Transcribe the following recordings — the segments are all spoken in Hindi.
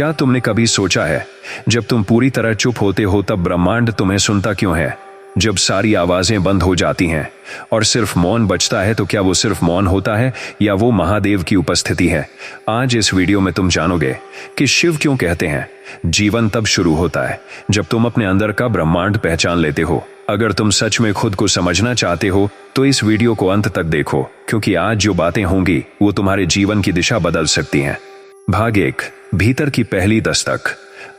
क्या तुमने कभी सोचा है, जब तुम पूरी तरह चुप होते हो तब ब्रह्मांड तुम्हें सुनता क्यों है? जब सारी आवाजें बंद हो जाती हैं और सिर्फ मौन बचता है, तो क्या वो सिर्फ मौन होता है या वो महादेव की उपस्थिति है? आज इस वीडियो में तुम जानोगे कि शिव क्यों कहते हैं जीवन तब शुरू होता है जब तुम अपने अंदर का ब्रह्मांड पहचान लेते हो। अगर तुम सच में खुद को समझना चाहते हो तो इस वीडियो को अंत तक देखो, क्योंकि आज जो बातें होंगी वो तुम्हारे जीवन की दिशा बदल सकती हैं। भाग 1, भीतर की पहली दस्तक।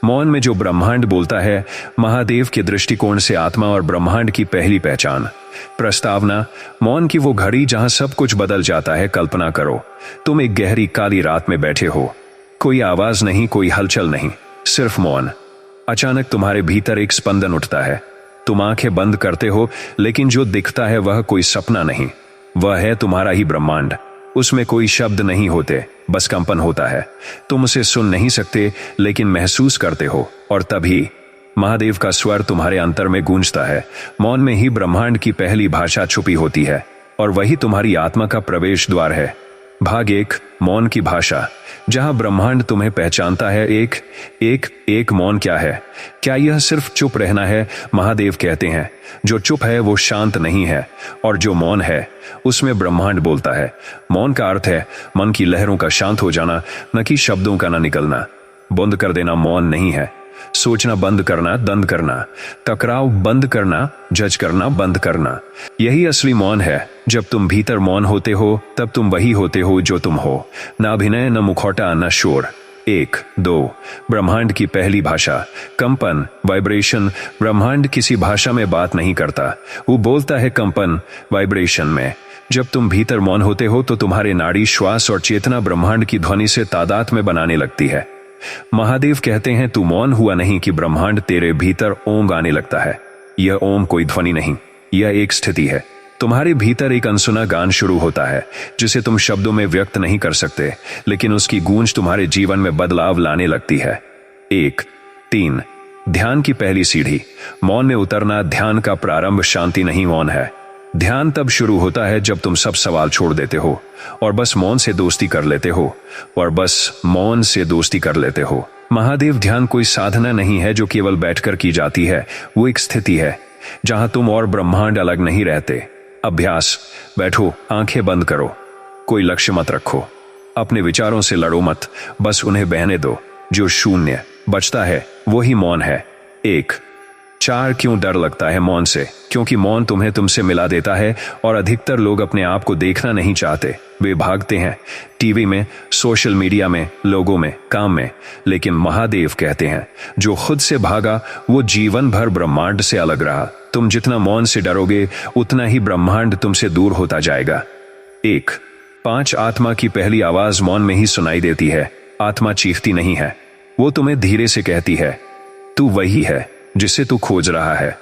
मौन में जो ब्रह्मांड बोलता है, महादेव के दृष्टिकोण से आत्मा और ब्रह्मांड की पहली पहचान। प्रस्तावना: मौन की वो घड़ी जहां सब कुछ बदल जाता है। कल्पना करो, तुम एक गहरी काली रात में बैठे हो, कोई आवाज नहीं, कोई हलचल नहीं, सिर्फ मौन। अचानक तुम्हारे भीतर एक स्पंदन उठता है। तुम आंखें बंद करते हो, लेकिन जो दिखता है वह कोई सपना नहीं, वह है तुम्हारा ही ब्रह्मांड। उसमें कोई शब्द नहीं होते, बस कंपन होता है। तुम उसे सुन नहीं सकते, लेकिन महसूस करते हो। और तभी महादेव का स्वर तुम्हारे अंतर में गूंजता है। मौन में ही ब्रह्मांड की पहली भाषा छुपी होती है, और वही तुम्हारी आत्मा का प्रवेश द्वार है। भाग 1, मौन की भाषा। जहां ब्रह्मांड तुम्हें पहचानता है। एक मौन क्या है? क्या यह सिर्फ चुप रहना है? महादेव कहते हैं, जो चुप है वो शांत नहीं है, और जो मौन है उसमें ब्रह्मांड बोलता है। मौन का अर्थ है मन की लहरों का शांत हो जाना, न कि शब्दों का न निकलना। बंद कर देना मौन नहीं है। सोचना बंद करना, दंड करना, टकराव बंद करना, जज करना बंद करना, यही असली मौन है। जब तुम भीतर मौन होते हो तब तुम वही होते हो जो तुम हो। न अभिनय, न मुखौटा, न शोर। 1, 2, ब्रह्मांड की पहली भाषा। कंपन, वाइब्रेशन। ब्रह्मांड किसी भाषा में बात नहीं करता, वो बोलता है कंपन, वाइब्रेशन में। जब तुम भीतर मौन होते हो तो तुम्हारे नाड़ी, श्वास और चेतना ब्रह्मांड की ध्वनि से तादाद में बनाने लगती है। महादेव कहते हैं, तू मौन हुआ नहीं कि ब्रह्मांड तेरे भीतर ओम गाने लगता है। यह ओम कोई ध्वनि नहीं, यह एक स्थिति है। तुम्हारे भीतर एक अनसुना गान शुरू होता है, जिसे तुम शब्दों में व्यक्त नहीं कर सकते, लेकिन उसकी गूंज तुम्हारे जीवन में बदलाव लाने लगती है। 1, 3, ध्यान की पहली सीढ़ी। मौन में उतरना। ध्यान का प्रारंभ शांति नहीं, मौन है। ध्यान तब शुरू होता है जब तुम सब सवाल छोड़ देते हो और बस मौन से दोस्ती कर लेते हो। महादेव ध्यान कोई साधना नहीं है जो केवल बैठकर की जाती है, वो एक स्थिति है जहां तुम और ब्रह्मांड अलग नहीं रहते। अभ्यास: बैठो, आंखें बंद करो, कोई लक्ष्य मत रखो, अपने विचारों से लड़ो मत, बस उन्हें बहने दो। जो शून्य बचता है वही मौन है। 1, 4, क्यों डर लगता है मौन से? क्योंकि मौन तुम्हें तुमसे मिला देता है, और अधिकतर लोग अपने आप को देखना नहीं चाहते। वे भागते हैं टीवी में, सोशल मीडिया में, लोगों में, काम में। लेकिन महादेव कहते हैं, जो खुद से भागा वो जीवन भर ब्रह्मांड से अलग रहा। तुम जितना मौन से डरोगे उतना ही ब्रह्मांड तुमसे दूर होता जाएगा। 1, 5, आत्मा की पहली आवाज मौन में ही सुनाई देती है। आत्मा चीखती नहीं है, वो तुम्हें धीरे से कहती है, तू वही है जिसे तू खोज रहा है।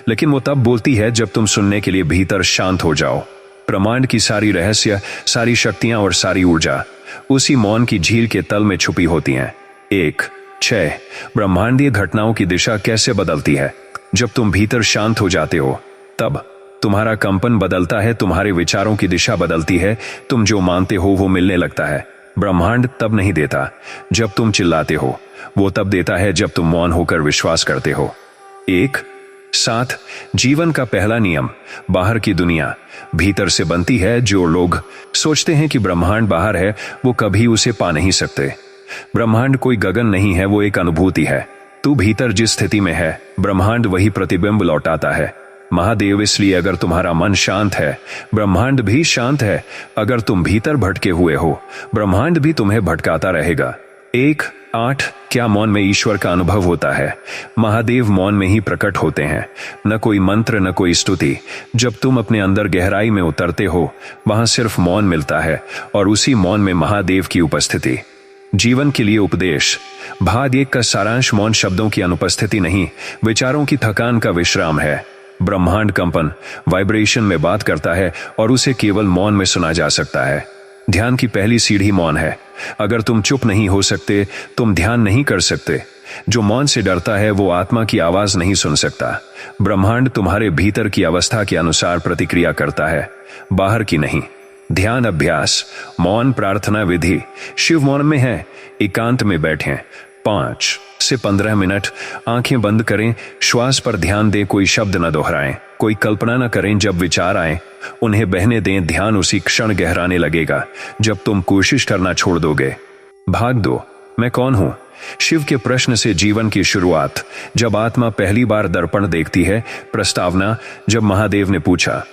लेकिन वो तब बोलती है जब तुम सुनने के लिए भीतर शांत हो जाओ। ब्रह्मांड की सारी रहस्य, सारी शक्तियां और सारी ऊर्जा उसी मौन की झील के तल में छुपी होती हैं। 1, 6, ब्रह्मांडीय घटनाओं की दिशा कैसे बदलती है? जब तुम भीतर शांत हो जाते हो तब तुम्हारा कंपन बदलता है, तुम्हारे विचारों की दिशा बदलती है। तुम जो मानते हो वो मिलने लगता है। ब्रह्मांड तब नहीं देता जब तुम चिल्लाते हो, वो तब देता है जब तुम मौन होकर विश्वास करते हो। 1, 7, जीवन का पहला नियम। बाहर की दुनिया भीतर से बनती है। जो लोग सोचते हैं कि ब्रह्मांड बाहर है, वो कभी उसे पा नहीं सकते। ब्रह्मांड कोई गगन नहीं है, वो एक अनुभूति है। तू भीतर जिस स्थिति में है, ब्रह्मांड वही प्रतिबिंब लौटाता है। महादेव इसलिए, अगर तुम्हारा मन शांत है, ब्रह्मांड भी शांत है। अगर तुम भीतर भटके हुए हो, ब्रह्मांड भी तुम्हें भटकाता रहेगा। 1, 8, क्या मौन में ईश्वर का अनुभव होता है? महादेव मौन में ही प्रकट होते हैं। न कोई मंत्र, न कोई स्तुति। जब तुम अपने अंदर गहराई में उतरते हो, वहां सिर्फ मौन मिलता है, और उसी मौन में महादेव की उपस्थिति। जीवन के लिए उपदेश। भाग 1 का सारांश: मौन शब्दों की अनुपस्थिति नहीं, विचारों की थकान का विश्राम है। ब्रह्मांड कंपन, वाइब्रेशन में बात करता है, और उसे केवल मौन में सुना जा सकता है। ध्यान की पहली सीढ़ी मौन है। अगर तुम चुप नहीं हो सकते, तुम ध्यान नहीं कर सकते। जो मौन से डरता है वो आत्मा की आवाज नहीं सुन सकता। ब्रह्मांड तुम्हारे भीतर की अवस्था के अनुसार प्रतिक्रिया करता है, बाहर की नहीं। ध्यान अभ्यास, मौन प्रार्थना विधि। शिव मौन में है, एकांत में बैठें, 5 से 15 मिनट आंखें बंद करें, श्वास पर ध्यान दें, कोई शब्द न दोहराएं, कोई कल्पना न करें। जब विचार आए उन्हें बहने दें, ध्यान उसी क्षण गहराने लगेगा जब तुम कोशिश करना छोड़ दोगे। भाग 2, मैं कौन हूं? शिव के प्रश्न से जीवन की शुरुआत। जब आत्मा पहली बार दर्पण देखती है। प्रस्तावना। जब महादेव ने पूछा,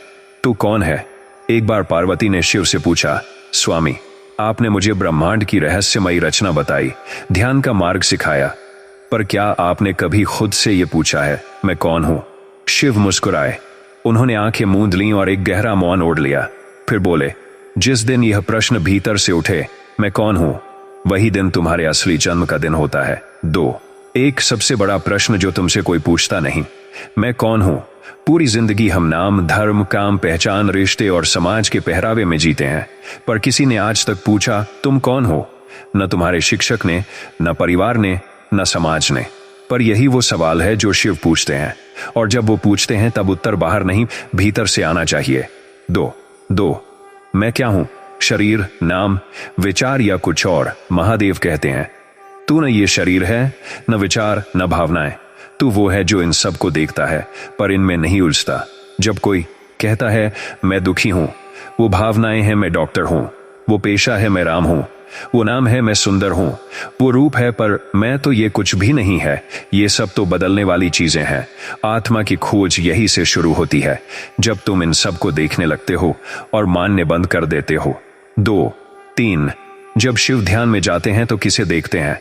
तू कौन है? एक बार पार्वती ने शिव से पूछा, स्वामी, आपने मुझे ब्रह्मांड की रहस्यमयी रचना बताई, ध्यान का मार्ग सिखाया, पर क्या आपने कभी खुद से यह पूछा है, मैं कौन हूं? शिव मुस्कुराए। उन्होंने आंखें मूंद लीं और एक गहरा मौन ओढ़ लिया। फिर बोले, जिस दिन यह प्रश्न भीतर से उठे, मैं कौन हूं, वही दिन तुम्हारे असली जन्म का दिन होता है। 2, एक सबसे बड़ा प्रश्न जो तुमसे कोई पूछता नहीं, मैं कौन हूं? पूरी जिंदगी हम नाम, धर्म, काम, पहचान, रिश्ते और समाज के पहरावे में जीते हैं, पर किसी ने आज तक पूछा, तुम कौन हो? न तुम्हारे शिक्षक ने, न परिवार ने, न समाज ने। पर यही वो सवाल है जो शिव पूछते हैं, और जब वो पूछते हैं तब उत्तर बाहर नहीं, भीतर से आना चाहिए। 2, मैं क्या हूं? शरीर, नाम, विचार या कुछ और? महादेव कहते हैं, तू न ये शरीर है, न विचार, न भावनाएं। तू वो है जो इन सब को देखता है पर इनमें नहीं उलझता। जब कोई कहता है मैं दुखी हूं, वो भावनाएं हैं मैं डॉक्टर हूं, वो पेशा है मैं राम हूं, वो नाम है मैं सुंदर हूं, वो रूप है पर मैं तो ये कुछ भी नहीं है। ये सब तो बदलने वाली चीजें हैं। आत्मा की खोज यही से शुरू होती है, जब तुम इन सब को देखने लगते हो और मानने बंद कर देते हो। 2, 3, जब शिव ध्यान में जाते हैं तो किसे देखते हैं?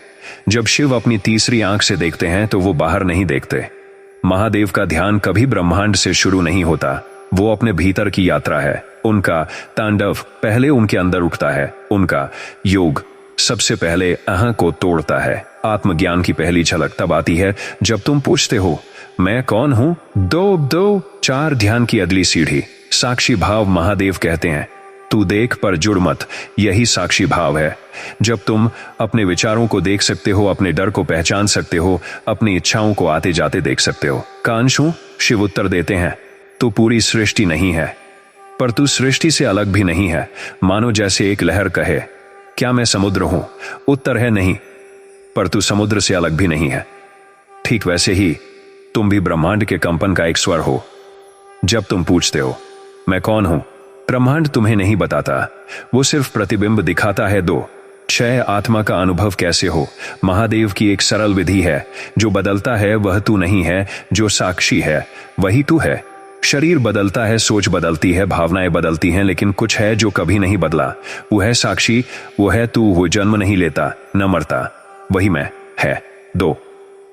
जब शिव अपनी तीसरी आंख से देखते हैं तो वो बाहर नहीं देखते। महादेव का ध्यान कभी ब्रह्मांड से शुरू नहीं होता, वो अपने भीतर की यात्रा है। उनका तांडव पहले उनके अंदर उठता है, उनका योग सबसे पहले अहं को तोड़ता है। आत्मज्ञान की पहली झलक तब आती है जब तुम पूछते हो, मैं कौन हूं? 2, 4, ध्यान की अगली सीढ़ी, साक्षी भाव। महादेव कहते हैं, तू देख पर जुड़ मत, यही साक्षी भाव है। जब तुम अपने विचारों को देख सकते हो, अपने डर को पहचान सकते हो, अपनी इच्छाओं को आते जाते देख सकते हो। कांश हूं? शिव उत्तर देते हैं, तू पूरी सृष्टि नहीं है, पर तू सृष्टि से अलग भी नहीं है। मानो जैसे एक लहर कहे, क्या मैं समुद्र हूं? उत्तर है नहीं, पर तू समुद्र से अलग भी नहीं है। ठीक वैसे ही तुम भी ब्रह्मांड के कंपन का एक स्वर हो। जब तुम पूछते हो, मैं कौन हूं, ब्रह्मांड तुम्हें नहीं बताता, वो सिर्फ प्रतिबिंब दिखाता है। 2, 6, आत्मा का अनुभव कैसे हो? महादेव की एक सरल विधि है, जो बदलता है वह तू नहीं है, जो साक्षी है वही तू है। शरीर बदलता है, सोच बदलती है, भावनाएं बदलती हैं, लेकिन कुछ है जो कभी नहीं बदला, वो है साक्षी, वो है तू, वो जन्म नहीं लेता, न मरता, वही मैं है। 2,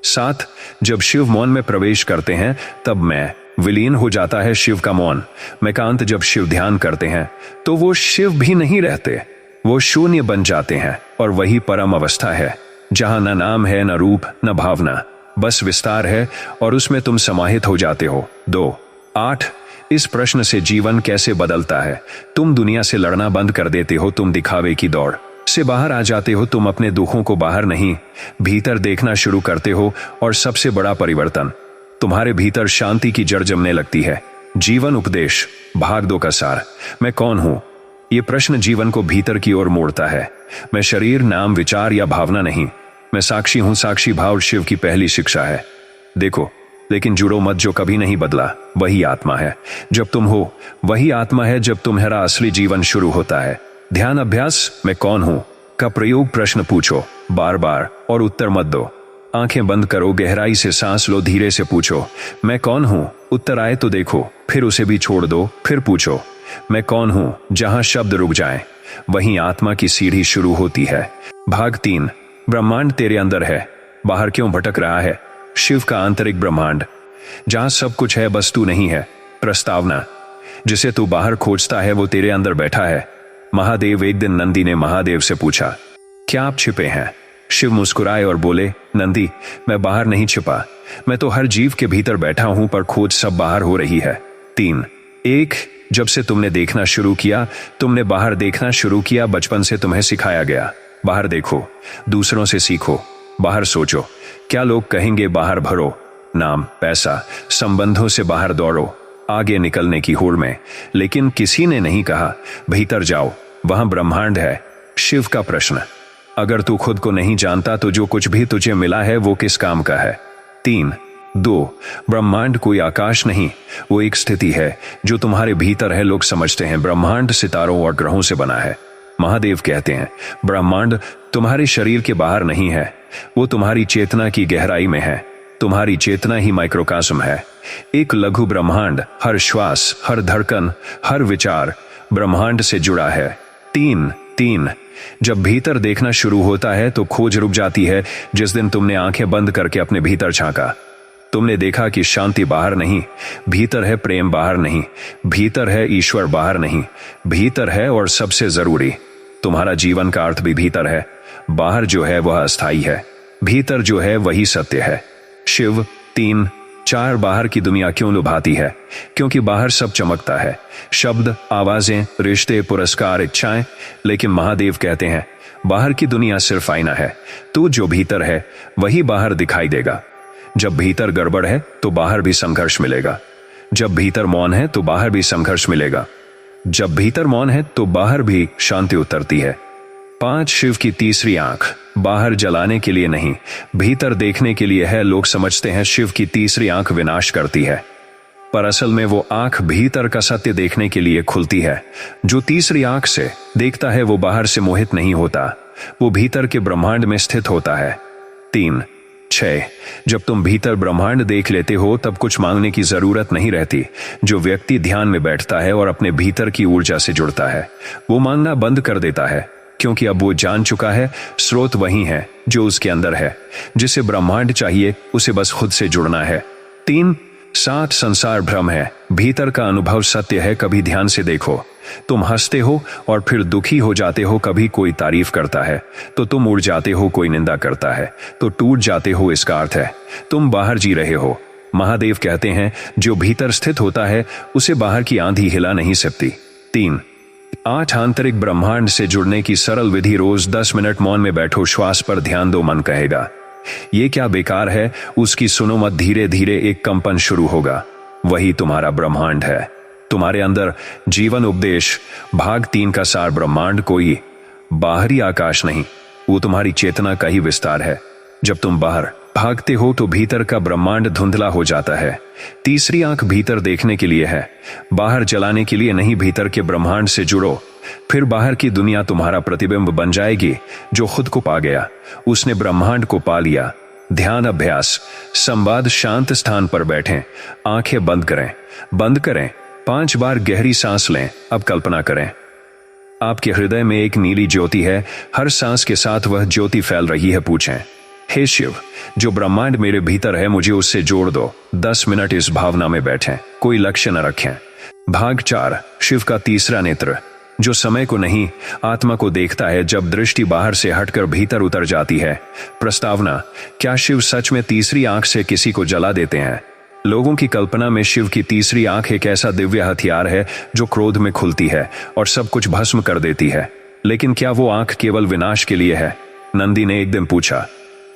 7, जब शिव मौन में प्रवेश करते हैं तब मैं विलीन हो जाता है शिव का मौन। मैकांत। जब शिव ध्यान करते हैं तो वो शिव भी नहीं रहते, वो शून्य बन जाते हैं, और वही परम अवस्था है जहां न नाम है, न रूप, न भावना, बस विस्तार है, और उसमें तुम समाहित हो जाते हो। 2, 8, इस प्रश्न से जीवन कैसे बदलता है? तुम दुनिया से लड़ना बंद कर देते हो, तुम दिखावे की दौड़ से बाहर आ जाते हो, तुम अपने दुखों को बाहर नहीं भीतर देखना शुरू करते हो, और सबसे बड़ा परिवर्तन, तुम्हारे भीतर शांति की जड़ जमने लगती है। जीवन उपदेश भाग 2 का सार, मैं कौन हूं? ये प्रश्न जीवन को भीतर की ओर मोड़ता है। मैं शरीर, नाम, विचार या भावना नहीं, मैं साक्षी हूं। साक्षी भाव शिव की पहली शिक्षा है। देखो, लेकिन जुड़ो मत, जो कभी नहीं बदला वही आत्मा है। जब तुम हो वही आत्मा है, जब तुम्हारा असली जीवन शुरू होता है। ध्यान अभ्यास, मैं कौन हूं का प्रयोग। प्रश्न पूछो बार बार और उत्तर मत दो। आंखें बंद करो, गहराई से सांस लो, धीरे से पूछो, मैं कौन हूं? उत्तर आए तो देखो, फिर उसे भी छोड़ दो, फिर पूछो, मैं कौन हूं? जहां शब्द रुक जाएं, वहीं आत्मा की सीढ़ी शुरू होती है। भाग 3, ब्रह्मांड तेरे अंदर है, बाहर क्यों भटक रहा है? शिव का आंतरिक ब्रह्मांड, जहां सब कुछ है बस तू नहीं है। प्रस्तावना, जिसे तू बाहर खोजता है वो तेरे अंदर बैठा है। महादेव। एक दिन नंदी ने महादेव से पूछा, क्या आप छिपे हैं? शिव मुस्कुराए और बोले, नंदी, मैं बाहर नहीं छिपा, मैं तो हर जीव के भीतर बैठा हूं, पर खोज सब बाहर हो रही है। 3, 1, जब से तुमने देखना शुरू किया, तुमने बाहर देखना शुरू किया। बचपन से तुम्हें सिखाया गया, बाहर देखो, दूसरों से सीखो, बाहर सोचो, क्या लोग कहेंगे, बाहर भरो, नाम, पैसा, संबंधों से बाहर दौड़ो, आगे निकलने की होड़ में। लेकिन किसी ने नहीं कहा, भीतर जाओ, वहां ब्रह्मांड है। शिव का प्रश्न, अगर तू खुद को नहीं जानता तो जो कुछ भी तुझे मिला है वो किस काम का है। 3, 2, ब्रह्मांड कोई आकाश नहीं, वो एक स्थिति है जो तुम्हारे भीतर है। लोग समझते हैं ब्रह्मांड सितारों और ग्रहों से बना है। महादेव कहते हैं ब्रह्मांड तुम्हारे शरीर के बाहर नहीं है, वो तुम्हारी चेतना की गहराई में है। तुम्हारी चेतना ही माइक्रोकॉस्म है, एक लघु ब्रह्मांड। हर श्वास, हर धड़कन, हर विचार ब्रह्मांड से जुड़ा है। 3, जब भीतर देखना शुरू होता है तो खोज रुक जाती है। जिस दिन तुमने आंखें बंद करके अपने भीतर झांका, तुमने देखा कि शांति बाहर नहीं, भीतर है। प्रेम बाहर नहीं, भीतर है। ईश्वर बाहर नहीं, भीतर है। और सबसे जरूरी, तुम्हारा जीवन का अर्थ भी भीतर है। बाहर जो है वह अस्थायी है, भीतर जो है वही सत्य है। शिव। 3, 4, बाहर की दुनिया क्यों लुभाती है? क्योंकि बाहर सब चमकता है, शब्द, आवाजें, रिश्ते, पुरस्कार, इच्छाएं। लेकिन महादेव कहते हैं बाहर की दुनिया सिर्फ आईना है। तू जो भीतर है वही बाहर दिखाई देगा। जब भीतर गड़बड़ है तो बाहर भी संघर्ष मिलेगा। जब भीतर मौन है तो बाहर भी संघर्ष मिलेगा। जब भीतर मौन है तो बाहर भी शांति उतरती है। 5, शिव की तीसरी आंख बाहर जलाने के लिए नहीं, भीतर देखने के लिए है। लोग समझते हैं शिव की तीसरी आंख विनाश करती है, पर असल में वो आंख भीतर का सत्य देखने के लिए खुलती है। जो तीसरी आंख से देखता है वो बाहर से मोहित नहीं होता, वो भीतर के ब्रह्मांड में स्थित होता है। 3, 6, जब तुम भीतर ब्रह्मांड देख लेते हो तब कुछ मांगने की जरूरत नहीं रहती। जो व्यक्ति ध्यान में बैठता है और अपने भीतर की ऊर्जा से जुड़ता है वो मांगना बंद कर देता है, क्योंकि अब वो जान चुका है स्रोत वही है जो उसके अंदर है। जिसे ब्रह्मांड चाहिए उसे बस खुद से जुड़ना है। 3, 7, संसार भ्रम है, भीतर का अनुभव सत्य है। कभी ध्यान से देखो, तुम हंसते हो और फिर दुखी हो जाते हो। कभी कोई तारीफ करता है तो तुम उड़ जाते हो, कोई निंदा करता है तो टूट जाते हो। इसका अर्थ है तुम बाहर जी रहे हो। महादेव कहते हैं जो भीतर स्थित होता है उसे बाहर की आंधी हिला नहीं सकती। 3, 8, आंतरिक ब्रह्मांड से जुड़ने की सरल विधि। रोज 10 मिनट मौन में बैठो, श्वास पर ध्यान दो। मन कहेगा ये क्या बेकार है, उसकी सुनो मत। धीरे धीरे एक कंपन शुरू होगा, वही तुम्हारा ब्रह्मांड है। तुम्हारे अंदर जीवन उपदेश भाग 3 का सार। ब्रह्मांड कोई बाहरी आकाश नहीं, वो तुम्हारी चेतना का ही विस्तार है। जब तुम बाहर भागते हो तो भीतर का ब्रह्मांड धुंधला हो जाता है। तीसरी आंख भीतर देखने के लिए है, बाहर जलाने के लिए नहीं। भीतर के ब्रह्मांड से जुड़ो, फिर बाहर की दुनिया तुम्हारा प्रतिबिंब बन जाएगी। जो खुद को पा गया उसने ब्रह्मांड को पा लिया। ध्यान अभ्यास, संवाद। शांत स्थान पर बैठें, आंखें बंद करें 5 बार गहरी सांस लें। अब कल्पना करें आपके हृदय में एक नीली ज्योति है, हर सांस के साथ वह ज्योति फैल रही है। पूछें हे शिव, जो ब्रह्मांड मेरे भीतर है मुझे उससे जोड़ दो। 10 मिनट इस भावना में बैठें, कोई लक्ष्य न रखें। भाग 4, शिव का तीसरा नेत्र, जो समय को नहीं आत्मा को देखता है। जब दृष्टि बाहर से हटकर भीतर उतर जाती है। प्रस्तावना, क्या शिव सच में तीसरी आंख से किसी को जला देते हैं? लोगों की कल्पना में शिव की तीसरी आंख एक ऐसा दिव्य हथियार है जो क्रोध में खुलती है और सब कुछ भस्म कर देती है। लेकिन क्या वो आंख केवल विनाश के लिए है? नंदी ने एक दिन पूछा,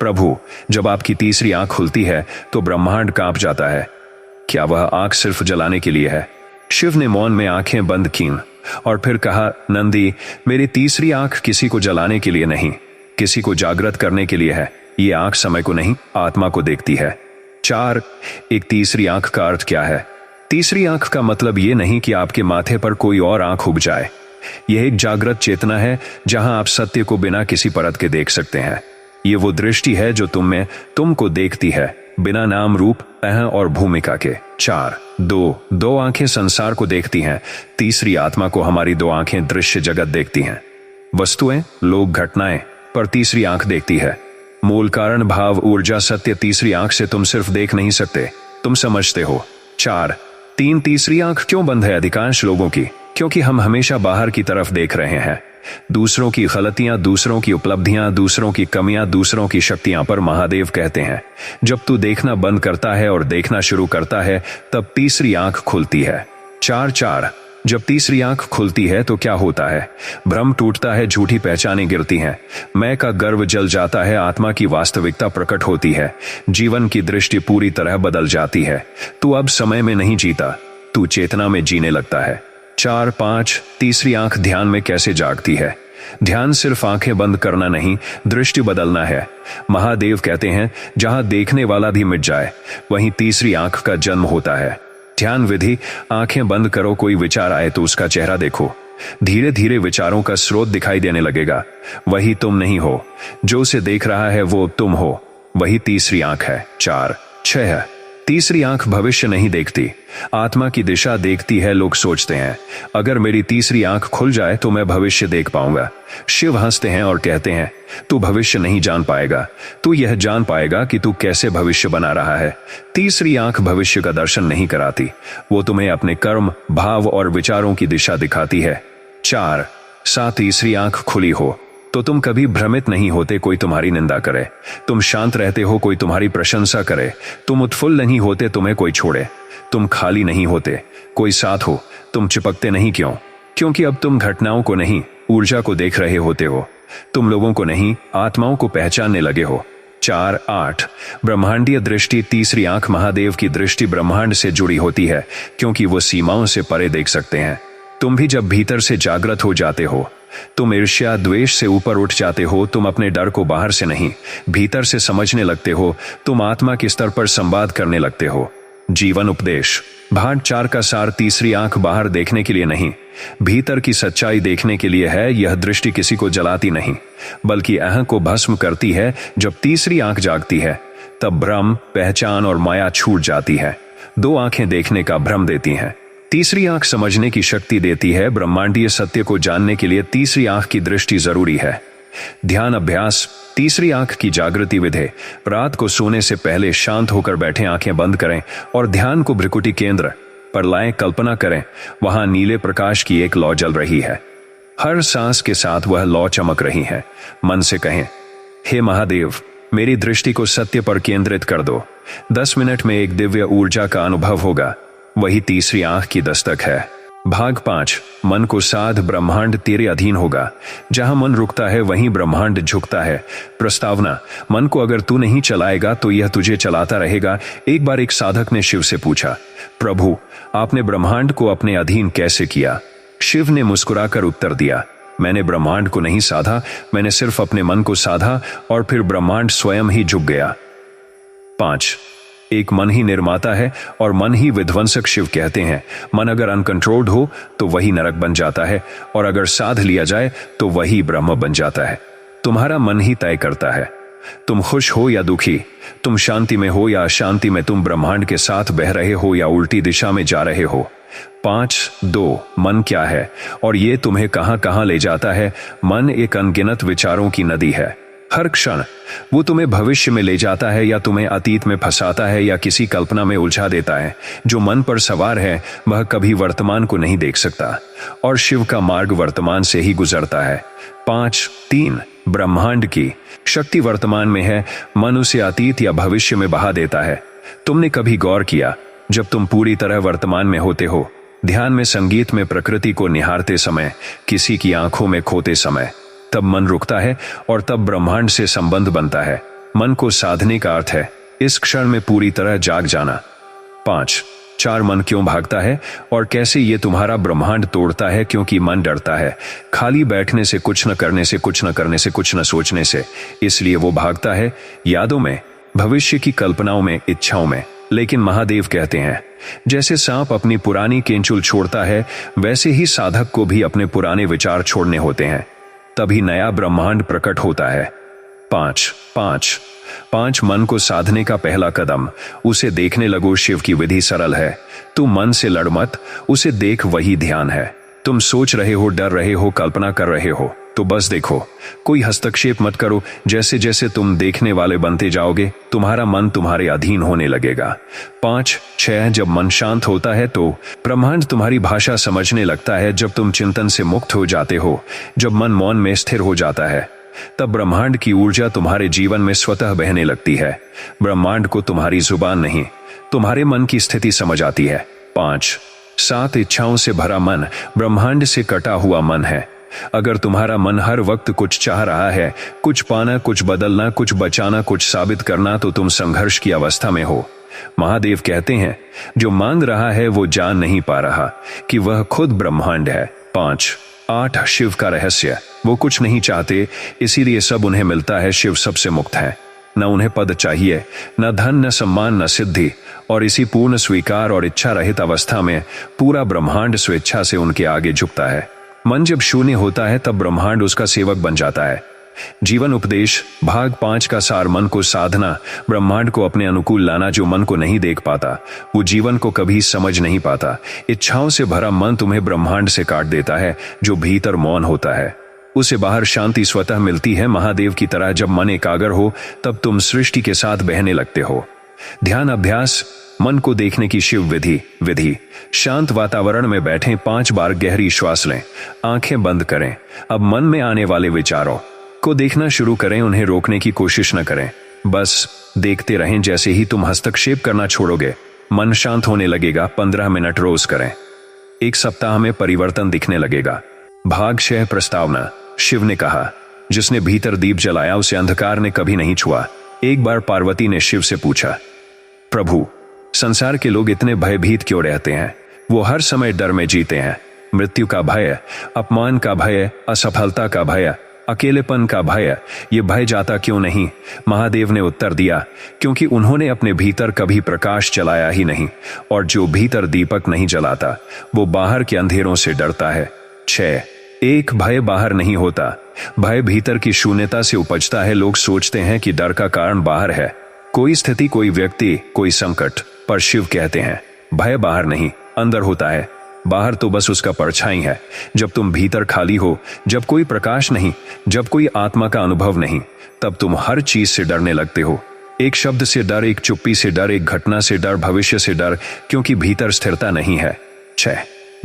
प्रभु, जब आपकी तीसरी आंख खुलती है तो ब्रह्मांड कांप जाता है, क्या वह आंख सिर्फ जलाने के लिए है? शिव ने मौन में आंखें बंद कीं और फिर कहा, नंदी, मेरी तीसरी आंख किसी को जलाने के लिए नहीं, किसी को जागृत करने के लिए है। ये आंख समय को नहीं आत्मा को देखती है। 4, एक तीसरी आंख का अर्थ क्या है? तीसरी आंख का मतलब ये नहीं कि आपके माथे पर कोई और आंख उग जाए। यह एक जागृत चेतना है जहां आप सत्य को बिना किसी परत के देख सकते हैं। ये वो दृष्टि है जो तुमको देखती है, बिना नाम रूप और भूमिका के। 4, 2 आंखें संसार को देखती हैं, तीसरी आत्मा को। हमारी 2 आंखें दृश्य जगत देखती हैं, वस्तुएं, लोग, घटनाएं, पर तीसरी आंख देखती है मूल कारण, भाव, ऊर्जा, सत्य। तीसरी आंख से तुम सिर्फ देख नहीं सकते, तुम समझते हो। 4, 3, तीसरी आंख क्यों बंद है अधिकांश लोगों की? क्योंकि हम हमेशा बाहर की तरफ देख रहे हैं, दूसरों की गलतियां, दूसरों की उपलब्धियां, दूसरों की कमियां, दूसरों की शक्तियां। पर महादेव कहते हैं जब तू देखना बंद करता है और देखना शुरू करता है तब तीसरी आंख खुलती है। 4, जब तीसरी आंख खुलती है तो क्या होता है? भ्रम टूटता है, झूठी पहचानें गिरती हैं, मैं का गर्व जल जाता है, आत्मा की वास्तविकता प्रकट होती है, जीवन की दृष्टि पूरी तरह बदल जाती है। तू अब समय में नहीं जीता, तू चेतना में जीने लगता है। 4, 5, तीसरी आंख ध्यान में कैसे जागती है? ध्यान सिर्फ आंखें बंद करना नहीं, दृष्टि बदलना है। महादेव कहते हैं, जहां देखने वाला भी मिट जाए वहीं तीसरी आंख का जन्म होता है। ध्यान विधि, आंखें बंद करो, कोई विचार आए तो उसका चेहरा देखो। धीरे धीरे विचारों का स्रोत दिखाई देने लगेगा। वही तुम नहीं हो, जो उसे देख रहा है वो तुम हो। वही तीसरी आंख है। 4, 6 तीसरी आंख भविष्य नहीं देखती, आत्मा की दिशा देखती है। लोग सोचते हैं, अगर मेरी तीसरी आंख खुल जाए तो मैं भविष्य देख पाऊंगा। शिव हंसते हैं और कहते हैं, तू भविष्य नहीं जान पाएगा, तू यह जान पाएगा कि तू कैसे भविष्य बना रहा है। तीसरी आंख भविष्य का दर्शन नहीं कराती, वो तुम्हें अपने कर्म, भाव और विचारों की दिशा दिखाती है। 4, 7 तीसरी आंख खुली हो तो तुम कभी भ्रमित नहीं होते कोई तुम्हारी निंदा करे, तुम शांत रहते हो कोई तुम्हारी प्रशंसा करे, तुम उत्फुल्ल नहीं होते तुम्हें कोई छोड़े, तुम खाली नहीं होते कोई साथ हो, तुम चिपकते नहीं। क्यों? क्योंकि अब तुम घटनाओं को नहीं, ऊर्जा को देख रहे होते हो। तुम लोगों को नहीं, आत्माओं को पहचानने लगे हो। 4, 8 ब्रह्मांडीय दृष्टि, तीसरी आंख महादेव की दृष्टि ब्रह्मांड से जुड़ी होती है, क्योंकि वो सीमाओं से परे देख सकते हैं। तुम भी जब भीतर से जागृत हो जाते हो, तुम ईर्ष्या द्वेष से ऊपर उठ जाते हो, तुम अपने डर को बाहर से नहीं भीतर से समझने लगते हो, तुम आत्मा के स्तर पर संवाद करने लगते हो। जीवन उपदेश, भाग 4 का सार, तीसरी आंख बाहर देखने के लिए नहीं, भीतर की सच्चाई देखने के लिए है। यह दृष्टि किसी को जलाती नहीं, बल्कि अहं को भस्म करती है। जब तीसरी आंख जागती है तब भ्रम, पहचान और माया छूट जाती है। 2 आंखें देखने का भ्रम देती हैं, तीसरी आंख समझने की शक्ति देती है। ब्रह्मांडीय सत्य को जानने के लिए तीसरी आंख की दृष्टि जरूरी है। ध्यान अभ्यास, तीसरी आंख की जागृति विधि, रात को सोने से पहले शांत होकर बैठे, आंखें बंद करें और ध्यान को भ्रुकुटी केंद्र पर लाएं। कल्पना करें वहां नीले प्रकाश की एक लौ जल रही है, हर सांस के साथ वह लौ चमक रही है। मन से कहें, हे महादेव, मेरी दृष्टि को सत्य पर केंद्रित कर दो। 10 मिनट में एक दिव्य ऊर्जा का अनुभव होगा। वही तीसरी आंख की दस्तक है। भाग 5, मन को साध, ब्रह्मांड तेरे अधीन होगा। जहां मन रुकता है वहीं ब्रह्मांड झुकता है। प्रस्तावना, मन को अगर तू नहीं चलाएगा तो यह तुझे चलाता रहेगा। एक बार एक साधक ने शिव से पूछा, प्रभु, आपने ब्रह्मांड को अपने अधीन कैसे किया? शिव ने मुस्कुराकर उत्तर दिया, मैंने ब्रह्मांड को नहीं साधा, मैंने सिर्फ अपने मन को साधा और फिर ब्रह्मांड स्वयं ही झुक गया। 5, एक मन ही निर्माता है और मन ही विध्वंसक। शिव कहते हैं, मन अगर अनकंट्रोल्ड हो तो वही नरक बन जाता है, और अगर साध लिया जाए तो वही ब्रह्म बन जाता है। तुम्हारा मन ही तय करता है, तुम खुश हो या दुखी, तुम शांति में हो या अशांति में, तुम ब्रह्मांड के साथ बह रहे हो या उल्टी दिशा में जा रहे हो। 5, 2 मन क्या है और ये तुम्हें कहां कहां ले जाता है? मन एक अनगिनत विचारों की नदी है। हर क्षण वो तुम्हें भविष्य में ले जाता है या तुम्हें अतीत में फंसाता है या किसी कल्पना में उलझा देता है। जो मन पर सवार है वह कभी वर्तमान को नहीं देख सकता, और शिव का मार्ग वर्तमान से ही गुजरता है। 5, 3 ब्रह्मांड की शक्ति वर्तमान में है, मन उसे अतीत या भविष्य में बहा देता है। तुमने कभी गौर किया, जब तुम पूरी तरह वर्तमान में होते हो, ध्यान में, संगीत में, प्रकृति को निहारते समय, किसी की आंखों में खोते समय, तब मन रुकता है और तब ब्रह्मांड से संबंध बनता है। मन को साधने का अर्थ है इस क्षण में पूरी तरह जाग जाना। 5, 4 मन क्यों भागता है और कैसे ये तुम्हारा ब्रह्मांड तोड़ता है? क्योंकि मन डरता है खाली बैठने से, कुछ न करने से, कुछ न करने से, कुछ न सोचने से। इसलिए वो भागता है यादों में, भविष्य की कल्पनाओं में, इच्छाओं में। लेकिन महादेव कहते हैं, जैसे सांप अपनी पुरानी केंचुल छोड़ता है, वैसे ही साधक को भी अपने पुराने विचार छोड़ने होते हैं, तभी नया ब्रह्मांड प्रकट होता है। 5 मन को साधने का पहला कदम, उसे देखने लगो। शिव की विधि सरल है, तू मन से लड़ मत, उसे देख, वही ध्यान है। तुम सोच रहे हो, डर रहे हो, कल्पना कर रहे हो, तो बस देखो, कोई हस्तक्षेप मत करो। जैसे जैसे तुम देखने वाले बनते जाओगे, तुम्हारा मन तुम्हारे अधीन होने लगेगा। 5, 6 जब मन शांत होता है तो ब्रह्मांड तुम्हारी भाषा समझने लगता है। जब तुम चिंतन से मुक्त हो जाते हो, जब मन मौन में स्थिर हो जाता है, तब ब्रह्मांड की ऊर्जा तुम्हारे जीवन में स्वतः बहने लगती है। ब्रह्मांड को तुम्हारी जुबान नहीं, तुम्हारे मन की स्थिति समझ आती है। 5, 7 इच्छाओं से भरा मन ब्रह्मांड से कटा हुआ मन है। अगर तुम्हारा मन हर वक्त कुछ चाह रहा है, कुछ पाना, कुछ बदलना, कुछ बचाना, कुछ साबित करना, तो तुम संघर्ष की अवस्था में हो। महादेव कहते हैं, जो मांग रहा है वो जान नहीं पा रहा कि वह खुद ब्रह्मांड है। 5, 8 शिव का रहस्य। वो कुछ नहीं चाहते, इसीलिए सब उन्हें मिलता है। शिव सबसे मुक्त है, न उन्हें पद चाहिए, न धन, न सम्मान, न सिद्धि। और इसी पूर्ण स्वीकार और इच्छा रहित अवस्था में पूरा ब्रह्मांड स्वेच्छा से उनके आगे झुकता है। मन जब शून्य होता है तब ब्रह्मांड उसका सेवक बन जाता है। जीवन उपदेश भाग 5 का सार। मन को साधना, ब्रह्मांड को अपने अनुकूल लाना। जो मन को नहीं देख पाता वो जीवन को कभी समझ नहीं पाता। इच्छाओं से भरा मन तुम्हें ब्रह्मांड से काट देता है। जो भीतर मौन होता है उसे बाहर शांति स्वतः मिलती है। महादेव की तरह जब मन एकाग्र हो तब तुम सृष्टि के साथ बहने लगते हो। ध्यान अभ्यास। मन को देखने की शिव विधि। शांत वातावरण में बैठें, 5 बार गहरी श्वास लें, आंखें बंद करें। अब मन में आने वाले विचारों को देखना शुरू करें, उन्हें रोकने की कोशिश न करें, बस देखते रहें। जैसे ही तुम हस्तक्षेप करना छोड़ोगे मन शांत होने लगेगा। 15 मिनट रोज करें, 1 सप्ताह में परिवर्तन दिखने लगेगा। भाग 6 प्रस्तावना। शिव ने कहा, जिसने भीतर दीप जलाया उसे अंधकार ने कभी नहीं छुआ। एक बार पार्वती ने शिव से पूछा, प्रभु, संसार के लोग इतने भयभीत क्यों रहते हैं? वो हर समय डर में जीते हैं। मृत्यु का भय, अपमान का भय, असफलता का भय, अकेलेपन का भय, ये भय जाता क्यों नहीं? महादेव ने उत्तर दिया, क्योंकि उन्होंने अपने भीतर कभी प्रकाश जलाया ही नहीं। और जो भीतर दीपक नहीं जलाता वो बाहर के अंधेरों से डरता है। 6 एक भय बाहर नहीं होता, भय भीतर की शून्यता से उपजता है। लोग सोचते हैं कि डर का कारण बाहर है, कोई स्थिति, कोई व्यक्ति, कोई संकट। पर शिव कहते हैं भय बाहर नहीं, अंदर होता है। बाहर तो बस उसका परछाई है। जब तुम भीतर खाली हो, जब कोई प्रकाश नहीं, जब कोई आत्मा का अनुभव नहीं, तब तुम हर चीज से डरने लगते हो। एक शब्द से डर, एक चुप्पी से डर, एक घटना से डर, भविष्य से डर, क्योंकि भीतर स्थिरता नहीं है।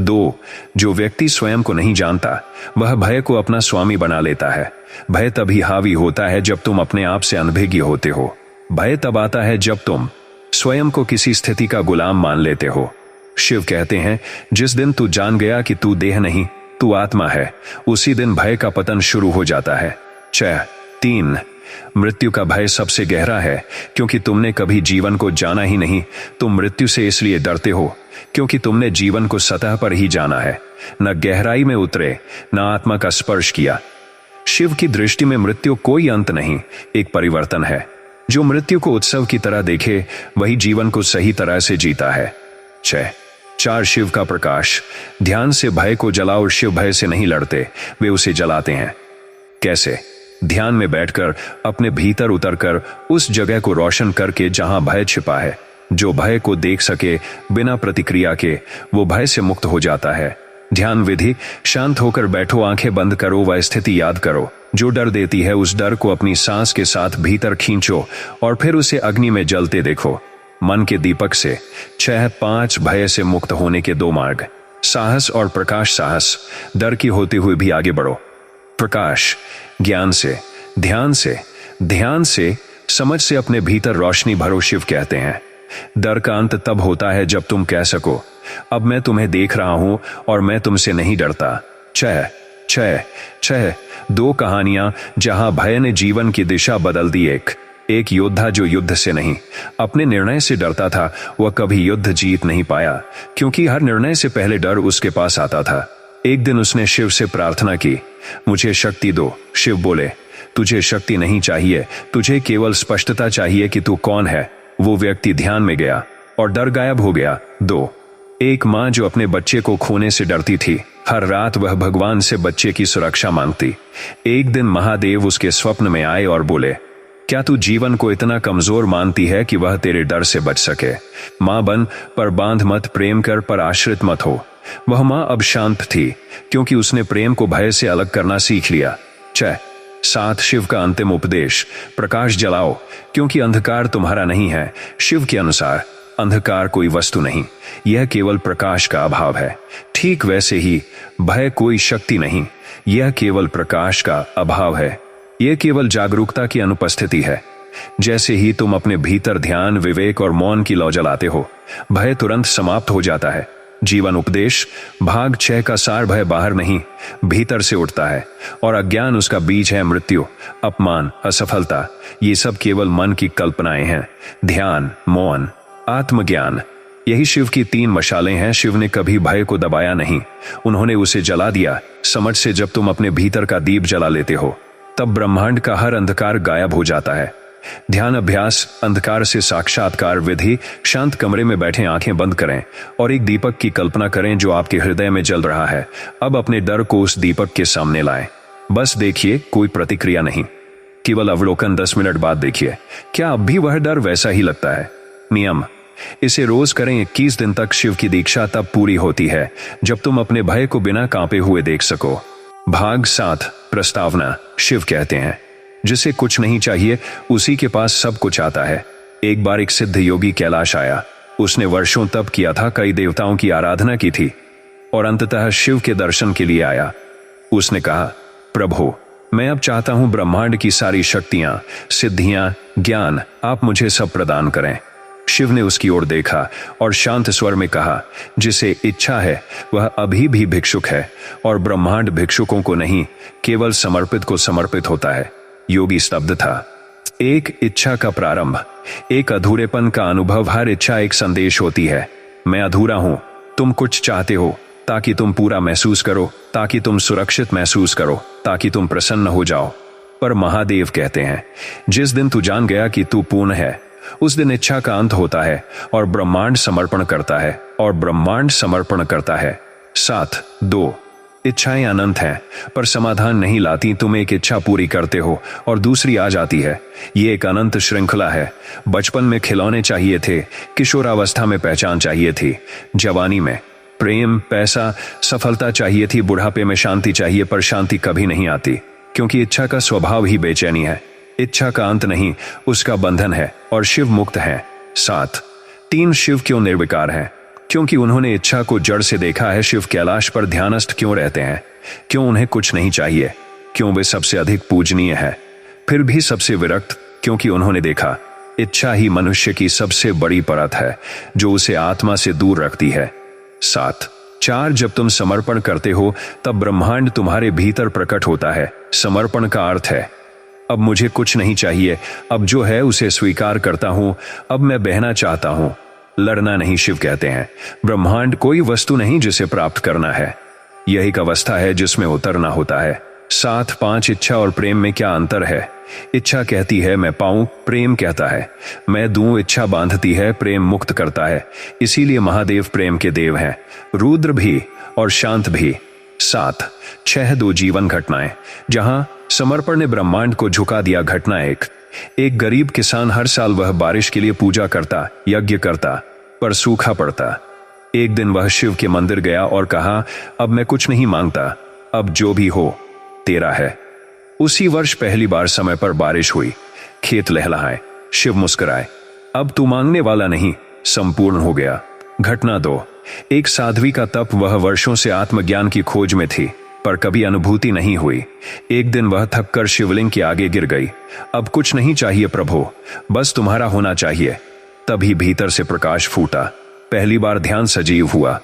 2 जो व्यक्ति स्वयं को नहीं जानता वह भय को अपना स्वामी बना लेता है। भय तभी हावी होता है जब तुम अपने आप से अनभिज्ञ होते हो। भय तब आता है जब तुम स्वयं को किसी स्थिति का गुलाम मान लेते हो। शिव कहते हैं, जिस दिन तू जान गया कि तू देह नहीं, तू आत्मा है, उसी दिन भय का पतन शुरू हो जाता है। 3 मृत्यु का भय सबसे गहरा है, क्योंकि तुमने कभी जीवन को जाना ही नहीं। तुम मृत्यु से इसलिए डरते हो क्योंकि तुमने जीवन को सतह पर ही जाना है, न गहराई में उतरे, न आत्मा का स्पर्श किया। शिव की दृष्टि में मृत्यु कोई अंत नहीं, एक परिवर्तन है। जो मृत्यु को उत्सव की तरह देखे वही जीवन को सही तरह से जीता है। 4 शिव का प्रकाश। ध्यान से भय को जलाओ। शिव भय से नहीं लड़ते, वे उसे जलाते हैं। कैसे? ध्यान में बैठकर अपने भीतर उतरकर उस जगह को रोशन करके जहां भय छिपा है। जो भय को देख सके बिना प्रतिक्रिया के, वो भय से मुक्त हो जाता है। ध्यान विधि। शांत होकर बैठो, आंखें बंद करो, वह स्थिति याद करो जो डर देती है। उस डर को अपनी सांस के साथ भीतर खींचो और फिर उसे अग्नि में जलते देखो, मन के दीपक से। 5 भय से मुक्त होने के 2 मार्ग। साहस और प्रकाश। साहस, डर की होते हुए भी आगे बढ़ो। प्रकाश, ज्ञान से, ध्यान से, समझ से अपने भीतर रोशनी भरो। शिव कहते हैं, डर का अंत तब होता है जब तुम कह सको, अब मैं तुम्हें देख रहा हूं और मैं तुमसे नहीं डरता। 6 2 कहानियां जहां भय ने जीवन की दिशा बदल दी। एक योद्धा जो युद्ध से नहीं, अपने निर्णय से डरता था, वह कभी युद्ध जीत नहीं पाया, क्योंकि हर निर्णय से पहले डर उसके पास आता था। एक दिन उसने शिव से प्रार्थना की, मुझे शक्ति दो। शिव बोले, तुझे शक्ति नहीं चाहिए, तुझे केवल स्पष्टता चाहिए कि तू कौन है। वो व्यक्ति ध्यान में गया और डर गायब हो गया। 2 एक माँ जो अपने बच्चे को खोने से डरती थी, हर रात वह भगवान से बच्चे की सुरक्षा मांगती। एक दिन महादेव उसके स्वप्न में आए और बोले, क्या तू जीवन को इतना कमजोर मानती है कि वह तेरे डर से बच सके? मां बन, पर बांध मत, प्रेम कर पर आश्रित मत हो। वह मां अब शांत थी, क्योंकि उसने प्रेम को भय से अलग करना सीख लिया। 7 शिव का अंतिम उपदेश। प्रकाश जलाओ, क्योंकि अंधकार तुम्हारा नहीं है। शिव के अनुसार अंधकार कोई वस्तु नहीं, यह केवल प्रकाश का अभाव है। ठीक वैसे ही भय कोई शक्ति नहीं, यह केवल प्रकाश का अभाव है। यह केवल जागरूकता की अनुपस्थिति है। जैसे ही तुम अपने भीतर ध्यान, विवेक और मौन की लौ जलाते हो, भय तुरंत समाप्त हो जाता है। जीवन उपदेश भाग 6 का सार। भय बाहर नहीं, भीतर से उठता है, और अज्ञान उसका बीज है। मृत्यु, अपमान, असफलता, ये सब केवल मन की कल्पनाएं हैं। ध्यान, मौन, आत्मज्ञान, यही शिव की 3 मशालें हैं। शिव ने कभी भय को दबाया नहीं, उन्होंने उसे जला दिया। समझ से जब तुम अपने भीतर का दीप जला लेते हो तब ब्रह्मांड का हर अंधकार गायब हो जाता है। ध्यान अभ्यास, अंधकार से साक्षात्कार विधि। शांत कमरे में बैठे आंखें बंद करें और एक दीपक की कल्पना करें जो आपके हृदय में जल रहा है। अब अपने डर को उस दीपक के सामने लाएं। बस देखिए, कोई प्रतिक्रिया नहीं, केवल अवलोकन। 10 मिनट बाद देखिए, क्या अब भी वह डर वैसा ही लगता है? नियम, इसे रोज करें 21 दिन तक। शिव की दीक्षा तब पूरी होती है जब तुम अपने भय को बिना कांपे हुए देख सको। भाग 7, प्रस्तावना। शिव कहते हैं, जिसे कुछ नहीं चाहिए उसी के पास सब कुछ आता है। एक बार एक सिद्ध योगी कैलाश आया। उसने वर्षों तप किया था, कई देवताओं की आराधना की थी और अंततः शिव के दर्शन के लिए आया। उसने कहा, प्रभु, मैं अब चाहता हूं ब्रह्मांड की सारी शक्तियां, सिद्धियां, ज्ञान आप मुझे सब प्रदान करें। शिव ने उसकी ओर देखा और शांत स्वर में कहा, जिसे इच्छा है वह अभी भी भिक्षुक है और ब्रह्मांड भिक्षुकों को नहीं, केवल समर्पित को समर्पित होता है। योगी स्तब्ध था। एक इच्छा का प्रारंभ, एक अधूरेपन का अनुभव। हर इच्छा एक संदेश होती है, मैं अधूरा हूं। तुम कुछ चाहते हो ताकि तुम पूरा महसूस करो, ताकि तुम सुरक्षित महसूस करो, ताकि तुम प्रसन्न हो जाओ। पर महादेव कहते हैं, जिस दिन तू जान गया कि तू पूर्ण है, उस दिन इच्छा का अंत होता है और ब्रह्मांड समर्पण करता है, और ब्रह्मांड समर्पण करता है। 7, 2 इच्छाएं अनंत हैं पर समाधान नहीं लाती। तुम एक इच्छा पूरी करते हो और दूसरी आ जाती है। ये एक अनंत श्रृंखला है। बचपन में खिलौने चाहिए थे, किशोरावस्था में पहचान चाहिए थी, जवानी में प्रेम, पैसा, सफलता चाहिए थी, बुढ़ापे में शांति चाहिए। पर शांति कभी नहीं आती, क्योंकि इच्छा का स्वभाव ही बेचैनी है। इच्छा का अंत नहीं, उसका बंधन है, और शिव मुक्त है। 7, 3 शिव क्यों निर्विकार हैं? क्योंकि उन्होंने इच्छा को जड़ से देखा है। शिव कैलाश पर ध्यानस्थ क्यों रहते हैं? क्यों उन्हें कुछ नहीं चाहिए? क्यों वे सबसे अधिक पूजनीय है, फिर भी सबसे विरक्त? क्योंकि उन्होंने देखा, इच्छा ही मनुष्य की सबसे बड़ी परत है जो उसे आत्मा से दूर रखती है। 7, 4 जब तुम समर्पण करते हो तब ब्रह्मांड तुम्हारे भीतर प्रकट होता है। समर्पण का अर्थ है, अब मुझे कुछ नहीं चाहिए, अब जो है उसे स्वीकार करता हूं, अब मैं बहना चाहता हूं, लड़ना नहीं। शिव कहते हैं, ब्रह्मांड कोई वस्तु नहीं जिसे प्राप्त करना है, यह एक अवस्था है जिसमें उतरना होता है। 7, 5 इच्छा और प्रेम में क्या अंतर है? इच्छा कहती है मैं पाऊं, प्रेम कहता है मैं दूं। इच्छा बांधती है, प्रेम मुक्त करता है। इसीलिए महादेव प्रेम के देव हैं, रुद्र भी और शांत भी। 7, 6 2 जीवन घटनाएं जहां समर्पण ने ब्रह्मांड को झुका दिया। घटना 1, एक गरीब किसान, हर साल वह बारिश के लिए पूजा करता, यज्ञ करता, पर सूखा पड़ता। एक दिन वह शिव के मंदिर गया और कहा, अब मैं कुछ नहीं मांगता, अब जो भी हो तेरा है। उसी वर्ष पहली बार समय पर बारिश हुई, खेत लहलहाए, शिव मुस्कुराए, अब तू मांगने वाला नहीं, संपूर्ण हो गया। घटना 2, एक साध्वी का तप, वह वर्षों से आत्मज्ञान की खोज में थी पर कभी अनुभूति नहीं हुई। एक दिन वह थककर शिवलिंग के आगे गिर गई। अब कुछ नहीं चाहिए प्रभु, बस तुम्हारा होना चाहिए। तभी भीतर से प्रकाश फूटा, पहली बार ध्यान सजीव हुआ।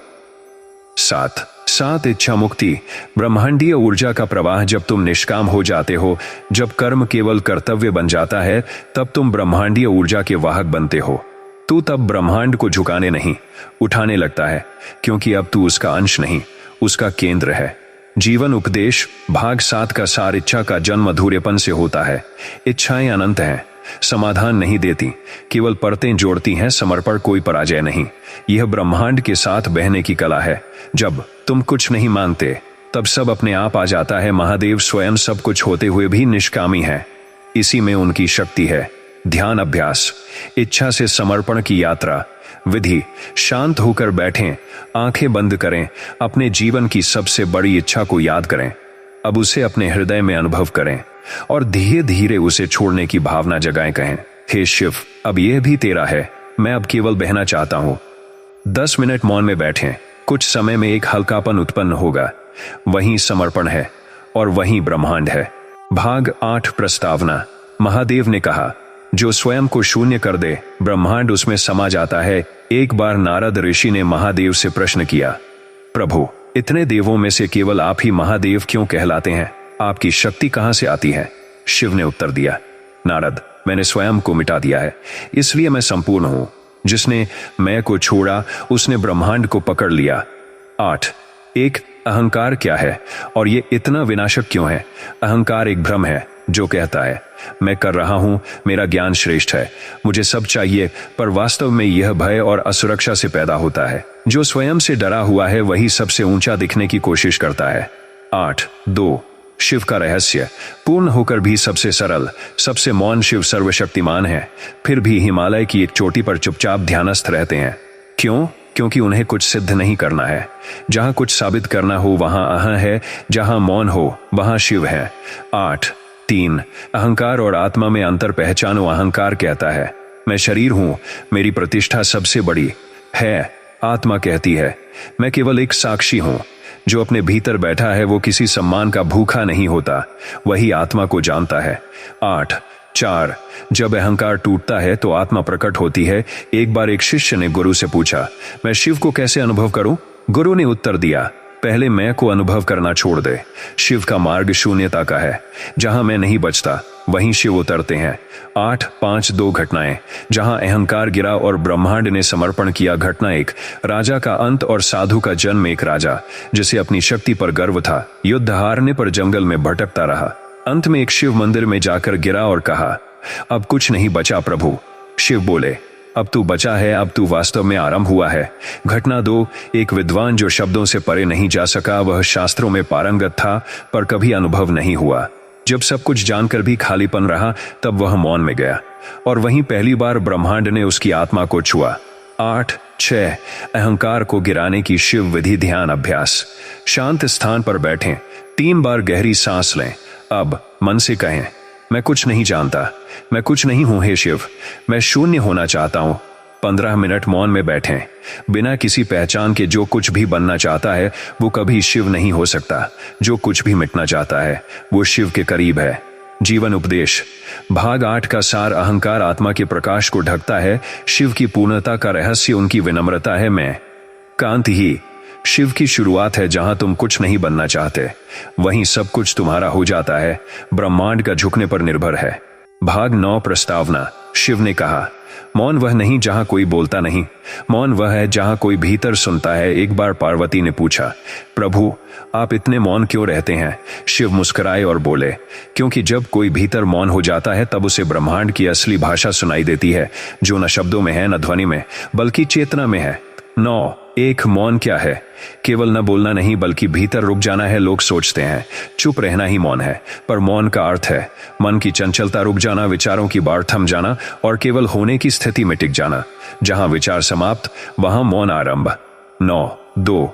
7 इच्छा मुक्ति, ब्रह्मांडीय ऊर्जा का प्रवाह। जब तुम निष्काम हो जाते हो, जब कर्म केवल कर्तव्य बन जाता है, तब तुम ब्रह्मांडीय ऊर्जा के वाहक बनते हो। तू तब ब्रह्मांड को झुकाने नहीं, उठाने लगता है, क्योंकि अब तू उसका अंश नहीं, उसका केंद्र है। जीवन उपदेश, भाग 7 का सार, इच्छा का जन्म अधूरेपन से होता है। इच्छाएं अनंत हैं, समाधान नहीं देती, केवल परतें जोड़ती हैं। समर्पण कोई पराजय नहीं, यह ब्रह्मांड के साथ बहने की कला है। जब तुम कुछ नहीं मांगते तब सब अपने आप आ जाता है। महादेव स्वयं सब कुछ होते हुए भी निष्कामी हैं, इसी में उनकी शक्ति है। ध्यान अभ्यास, इच्छा से समर्पण की यात्रा विधि। शांत होकर बैठें, आंखें बंद करें, अपने जीवन की सबसे बड़ी इच्छा को याद करें, अब उसे अपने हृदय में अनुभव करें और धीरे धीरे उसे छोड़ने की भावना जगाएं। कहें, हे शिव, अब यह भी तेरा है, मैं अब केवल बहना चाहता हूं। 10 मिनट मौन में बैठें, कुछ समय में एक हल्कापन उत्पन्न होगा, वहीं समर्पण है और वहीं ब्रह्मांड है। भाग 8 प्रस्तावना, महादेव ने कहा, जो स्वयं को शून्य कर दे, ब्रह्मांड उसमें समा जाता है। एक बार नारद ऋषि ने महादेव से प्रश्न किया, प्रभु, इतने देवों में से केवल आप ही महादेव क्यों कहलाते हैं? आपकी शक्ति कहां से आती है? शिव ने उत्तर दिया, नारद, मैंने स्वयं को मिटा दिया है, इसलिए मैं संपूर्ण हूं। जिसने मैं को छोड़ा उसने ब्रह्मांड को पकड़ लिया। 8। एक अहंकार क्या है और ये इतना विनाशक क्यों है? अहंकार एक भ्रम है जो कहता है मैं कर रहा हूं, मेरा ज्ञान श्रेष्ठ है, मुझे सब चाहिए, पर वास्तव में यह भय और असुरक्षा से पैदा होता है। जो स्वयं से डरा हुआ है वही सबसे ऊंचा दिखने की कोशिश करता है। 8। 2। शिव का रहस्य पूर्ण होकर भी सबसे सरल, सबसे मौन शिव सर्वशक्तिमान है, फिर भी हिमालय की एक चोटी पर चुपचाप ध्यानस्थ रहते हैं। क्यों? क्योंकि उन्हें कुछ सिद्ध नहीं करना है। जहां कुछ साबित करना हो वहां अहं है, जहां मौन हो वहां शिव है। 8। 3। अहंकार और आत्मा में अंतर पहचानो। अहंकार कहता है मैं शरीर हूं, मेरी प्रतिष्ठा सबसे बड़ी है। आत्मा कहती है मैं केवल एक साक्षी हूं। जो अपने भीतर बैठा है वो किसी सम्मान का भूखा नहीं होता, वही आत्मा को जानता है। 8। 4। जब अहंकार टूटता है तो आत्मा प्रकट होती है। एक बार एक शिष्य ने गुरु से पूछा मैं शिव को कैसे अनुभव करूं? गुरु ने उत्तर दिया पहले मैं को अनुभव करना छोड़ दे। शिव का मार्ग शून्यता का है, जहां मैं नहीं बचता वहीं शिव उतरते हैं। 8। 5। 2 घटनाएं जहां अहंकार गिरा और ब्रह्मांड ने समर्पण किया। घटना 1। राजा का अंत और साधु का जन्म। एक राजा जिसे अपनी शक्ति पर गर्व था, युद्ध हारने पर जंगल में भटकता रहा। अंत में एक शिव मंदिर में जाकर गिरा और कहा अब कुछ नहीं बचा प्रभु। शिव बोले अब तू बचा है, अब तू वास्तव में आरंभ हुआ है। घटना 2। एक विद्वान जो शब्दों से परे नहीं जा सका, वह शास्त्रों में पारंगत था पर कभी अनुभव नहीं हुआ। जब सब कुछ जानकर भी खालीपन रहा तब वह मौन में गया और वहीं पहली बार ब्रह्मांड ने उसकी आत्मा को छुआ। 8। 6। अहंकार को गिराने की शिव विधि। ध्यान अभ्यास। शांत स्थान पर बैठें, 3 बार गहरी सांस लें। अब मन से कहें मैं कुछ नहीं जानता, मैं कुछ नहीं हूं हे शिव, मैं शून्य होना चाहता हूं। 15 मिनट मौन में बैठें बिना किसी पहचान के। जो कुछ भी बनना चाहता है वो कभी शिव नहीं हो सकता, जो कुछ भी मिटना चाहता है वो शिव के करीब है। जीवन उपदेश भाग 8 का सार अहंकार आत्मा के प्रकाश को ढकता है, शिव की पूर्णता का रहस्य उनकी विनम्रता है। मैं कांति ही शिव की शुरुआत है। जहां तुम कुछ नहीं बनना चाहते वहीं सब कुछ तुम्हारा हो जाता है। ब्रह्मांड का झुकने पर निर्भर है। भाग 9 प्रस्तावना। शिव ने कहा मौन वह नहीं जहां कोई बोलता नहीं, मौन वह है जहां कोई भीतर सुनता है। एक बार पार्वती ने पूछा प्रभु आप इतने मौन क्यों रहते हैं? शिव मुस्कुराए और बोले क्योंकि जब कोई भीतर मौन हो जाता है तब उसे ब्रह्मांड की असली भाषा सुनाई देती है, जो न शब्दों में है न ध्वनि में बल्कि चेतना में है। 9। एक मौन क्या है? केवल न बोलना नहीं बल्कि भीतर रुक जाना है। लोग सोचते हैं चुप रहना ही मौन है, पर मौन का अर्थ है मन की चंचलता रुक जाना, विचारों की बाढ़ थम जाना और केवल होने की स्थिति में टिक जाना। जहां विचार समाप्त वहां मौन आरंभ। 9। 2।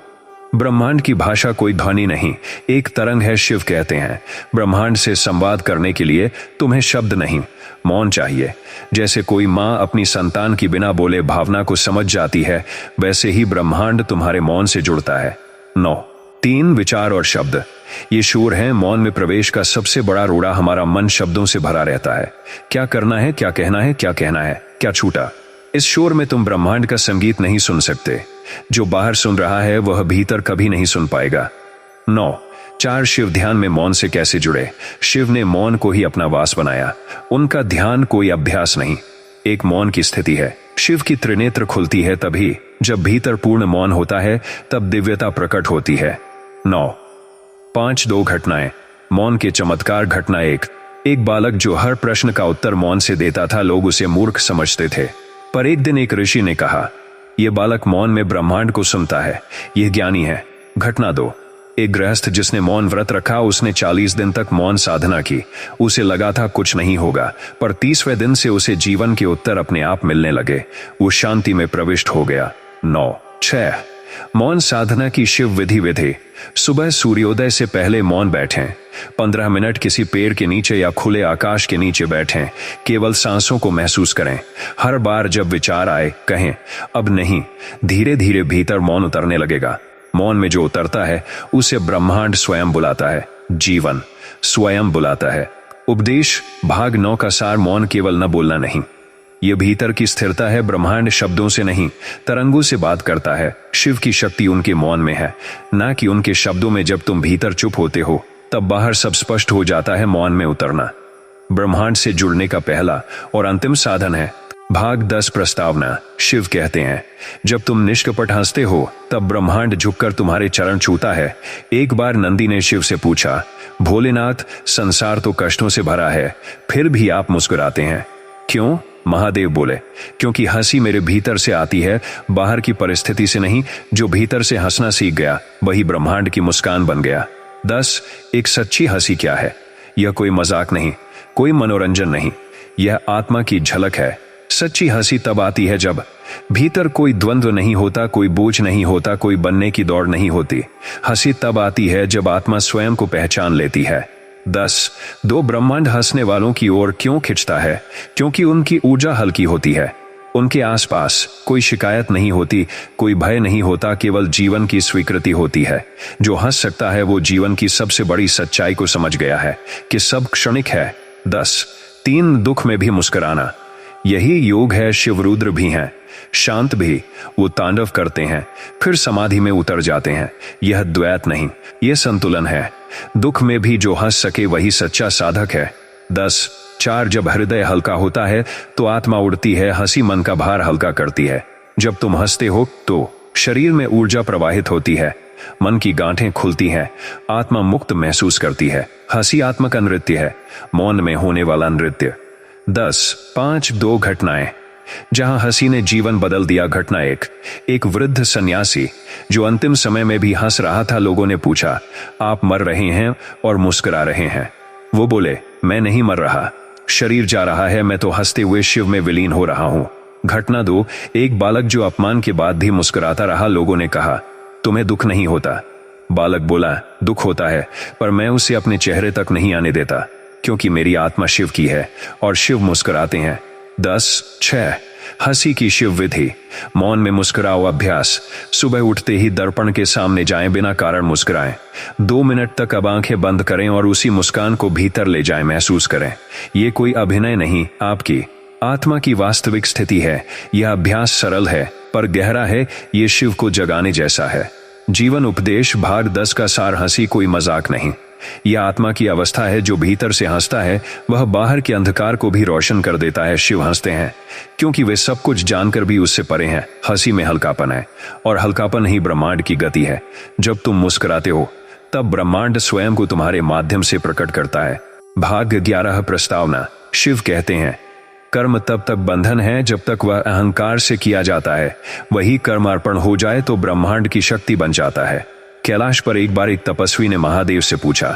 ब्रह्मांड की भाषा कोई ध्वनि नहीं, एक तरंग है। शिव कहते हैं ब्रह्मांड से संवाद करने के लिए तुम्हें शब्द नहीं, मौन चाहिए। जैसे कोई माँ अपनी संतान की बिना बोले भावना को समझ जाती है, वैसे ही ब्रह्मांड तुम्हारे मौन से जुड़ता है। 9। 3 विचार और शब्द ये शोर है मौन में प्रवेश का सबसे बड़ा रोड़ा। हमारा मन शब्दों से भरा रहता है। क्या करना है, क्या कहना है, क्या कहना है, क्या छूटा। इस शोर में तुम ब्रह्मांड का संगीत नहीं सुन सकते। जो बाहर सुन रहा है वह भीतर कभी नहीं सुन पाएगा। 9। 4 शिव ध्यान में मौन से कैसे जुड़े? शिव ने मौन को ही अपना वास बनाया। उनका ध्यान कोई अभ्यास नहीं, एक मौन की स्थिति है। शिव की त्रिनेत्र खुलती है तभी जब भीतर पूर्ण मौन होता है, तब दिव्यता प्रकट होती है। 9। 5। 2 घटनाएं मौन के चमत्कार। घटना 1। एक बालक जो हर प्रश्न का उत्तर मौन से देता था, लोग उसे मूर्ख समझते थे, पर एक दिन एक ऋषि ने कहा यह बालक मौन में ब्रह्मांड को सुनता है, यह ज्ञानी है। घटना 2। एक गृहस्थ जिसने मौन व्रत रखा, उसने 40 दिन तक मौन साधना की। उसे लगा था कुछ नहीं होगा, पर 30वें दिन से उसे जीवन के उत्तर अपने आप मिलने लगे। वो शांति में प्रविष्ट हो गया। 9। 6 मौन साधना की शिव विधि। सुबह सूर्योदय से पहले मौन बैठें। 15 मिनट किसी पेड़ के नीचे या खुले आकाश के नीचे बैठें। केवल सांसों को महसूस करें। हर बार जब विचार आए कहें अब नहीं। धीरे धीरे भीतर मौन उतरने लगेगा। मौन में जो उतरता है उसे ब्रह्मांड स्वयं बुलाता है, जीवन स्वयं बुलाता है। उपदेश भाग 9 का सार मौन केवल न बोलना नहीं, यह भीतर की स्थिरता है। ब्रह्मांड शब्दों से नहीं, तरंगों से बात करता है। शिव की शक्ति उनके मौन में है, ना कि उनके शब्दों में। जब तुम भीतर चुप होते हो तब बाहर सब स्पष्ट हो जाता है। मौन में उतरना ब्रह्मांड से जुड़ने का पहला और अंतिम साधन है। भाग 10 प्रस्तावना। शिव कहते हैं, जब तुम निष्कपट हंसते हो तब ब्रह्मांड झुककर तुम्हारे चरण छूता है। एक बार नंदी ने शिव से पूछा, भोलेनाथ, संसार तो कष्टों से भरा है, फिर भी आप मुस्कुराते हैं क्यों? महादेव बोले, क्योंकि हंसी मेरे भीतर से आती है, बाहर की परिस्थिति से नहीं। जो भीतर से हंसना सीख गया वही ब्रह्मांड की मुस्कान बन गया। 10 एक सच्ची हंसी क्या है? यह कोई मजाक नहीं, कोई मनोरंजन नहीं, यह आत्मा की झलक है। सच्ची हंसी तब आती है जब भीतर कोई द्वंद्व नहीं होता, कोई बोझ नहीं होता, कोई बनने की दौड़ नहीं होती। हंसी तब आती है जब आत्मा स्वयं को पहचान लेती है। 10 दो ब्रह्मांड हंसने वालों की ओर क्यों खिंचता है? क्योंकि उनकी ऊर्जा हल्की होती है। उनके आसपास कोई शिकायत नहीं होती, कोई भय नहीं होता, केवल जीवन की स्वीकृति होती है। जो हंस सकता है वो जीवन की सबसे बड़ी सच्चाई को समझ गया है कि सब क्षणिक है। 10 3 दुख में भी मुस्कुराना, यही योग है। शिवरुद्र भी हैं, शांत भी। वो तांडव करते हैं, फिर समाधि में उतर जाते हैं। यह द्वैत नहीं, यह संतुलन है। दुख में भी जो हंस सके वही सच्चा साधक है। 10 4 जब हृदय हल्का होता है तो आत्मा उड़ती है। हंसी मन का भार हल्का करती है। जब तुम हंसते हो तो शरीर में ऊर्जा प्रवाहित होती है, मन की गांठें खुलती हैं, आत्मा मुक्त महसूस करती है। हंसी आत्मा का नृत्य है, मौन में होने वाला नृत्य। 10 5 2 घटनाएं जहां हंसी ने जीवन बदल दिया। घटना 1 एक वृद्ध सन्यासी जो अंतिम समय में भी हंस रहा था। लोगों ने पूछा, आप मर रहे हैं और मुस्कुरा रहे हैं? वो बोले, मैं नहीं मर रहा, शरीर जा रहा है, मैं तो हंसते हुए शिव में विलीन हो रहा हूं। घटना 2 एक बालक जो अपमान के बाद भी मुस्कुराता रहा। लोगों ने कहा, तुम्हें दुख नहीं होता? बालक बोला, दुख होता है, पर मैं उसे अपने चेहरे तक नहीं आने देता, क्योंकि मेरी आत्मा शिव की है और शिव मुस्कुराते हैं। 10 6 हंसी की शिव विधि। मौन में मुस्कुराओ अभ्यास। सुबह उठते ही दर्पण के सामने जाएं, बिना कारण मुस्कुराएं। 2 मिनट तक अब आंखें बंद करें और उसी मुस्कान को भीतर ले जाएं, महसूस करें। ये कोई अभिनय नहीं, आपकी आत्मा की वास्तविक स्थिति है। यह अभ्यास सरल है पर गहरा है, ये शिव को जगाने जैसा है। जीवन उपदेश भाग 10 का सार। हंसी कोई मजाक नहीं, यह आत्मा की अवस्था है। जो भीतर से हंसता है वह बाहर के अंधकार को भी रोशन कर देता है। शिव हंसते हैं क्योंकि वे सब कुछ जानकर भी उससे परे हैं। हंसी में हल्कापन है और हल्कापन ही ब्रह्मांड की गति है। जब तुम मुस्कुराते हो तब ब्रह्मांड स्वयं को तुम्हारे माध्यम से प्रकट करता है। भाग 11 प्रस्तावना। शिव कहते हैं, कर्म तब तक बंधन है जब तक वह अहंकार से किया जाता है। वही कर्म अर्पण हो जाए तो ब्रह्मांड की शक्ति बन जाता है। कैलाश पर एक बार एक तपस्वी ने महादेव से पूछा,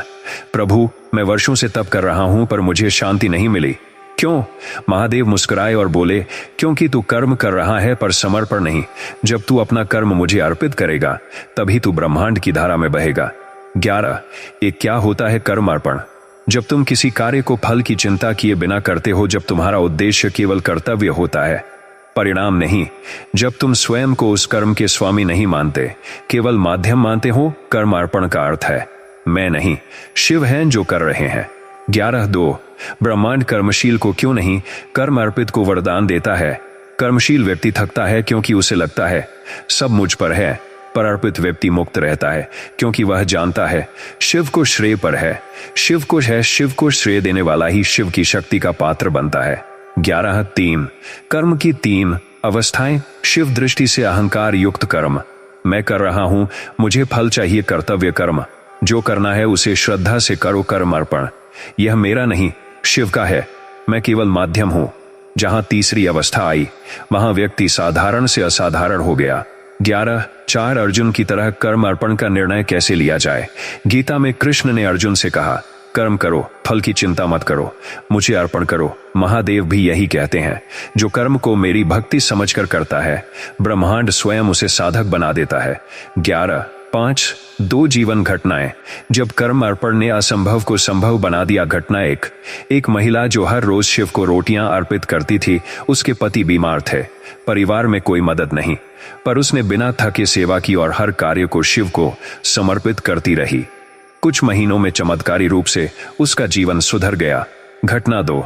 प्रभु, मैं वर्षों से तप कर रहा हूं पर मुझे शांति नहीं मिली, क्यों? महादेव मुस्कुराए और बोले, क्योंकि तू कर्म कर रहा है पर समर्पण नहीं। जब तू अपना कर्म मुझे अर्पित करेगा तभी तू ब्रह्मांड की धारा में बहेगा। 11 एक क्या होता है कर्म अर्पण? जब तुम किसी कार्य को फल की चिंता किए बिना करते हो, जब तुम्हारा उद्देश्य केवल कर्तव्य होता है, परिणाम नहीं, जब तुम स्वयं को उस कर्म के स्वामी नहीं मानते, केवल माध्यम मानते हो। कर्म अर्पण का अर्थ है मैं नहीं, शिव हैं जो कर रहे हैं। 11:2 ब्रह्मांड कर्मशील को क्यों नहीं, कर्म अर्पित को वरदान देता है। कर्मशील व्यक्ति थकता है क्योंकि उसे लगता है सब मुझ पर है, पर अर्पित व्यक्ति मुक्त रहता है क्योंकि वह जानता है शिव को श्रेय पर है। शिव को श्रेय देने वाला ही शिव की शक्ति का पात्र बनता है। 11:3 कर्म की 3 अवस्थाएं। शिव दृष्टि से अहंकार युक्त कर्म, मैं कर रहा हूं, मुझे फल चाहिए। कर्तव्य कर्म, जो करना है उसे श्रद्धा से करो। कर्म अर्पण, यह मेरा नहीं, शिव का है, मैं केवल माध्यम हूं। जहां तीसरी अवस्था आई वहां व्यक्ति साधारण से असाधारण हो गया। 11:4 अर्जुन की तरह कर्म अर्पण का निर्णय कैसे लिया जाए। गीता में कृष्ण ने अर्जुन से कहा, कर्म करो, फल की चिंता मत करो, मुझे अर्पण करो। महादेव भी यही कहते हैं, जो कर्म को मेरी भक्ति समझकर करता है, ब्रह्मांड स्वयं उसे साधक बना देता है। 11:5 2 जीवन घटनाएं। जब कर्म अर्पण ने असंभव को संभव बना दिया। घटना 1 एक महिला जो हर रोज शिव को रोटियां अर्पित करती थी, उसके पति बीमार थे, परिवार में कोई मदद नहीं, पर उसने बिना थके सेवा की और हर कार्य को शिव को समर्पित करती रही। कुछ महीनों में चमत्कारी रूप से उसका जीवन सुधर गया। घटना 2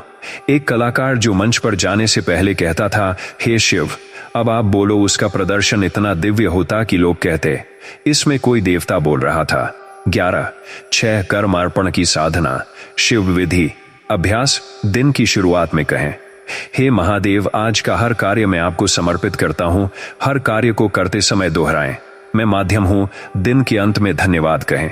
एक कलाकार जो मंच पर जाने से पहले कहता था, हे शिव, अब आप बोलो। उसका प्रदर्शन इतना दिव्य होता कि लोग कहते, इसमें कोई देवता बोल रहा था। 11:6 कर्म अर्पण की साधना। शिव विधि अभ्यास दिन की शुरुआत में कहें, हे महादेव, आज का हर कार्य मैं आपको समर्पित करता हूं। हर कार्य को करते समय दोहराएं, मैं माध्यम हूं, दिन के अंत में धन्यवाद कहें।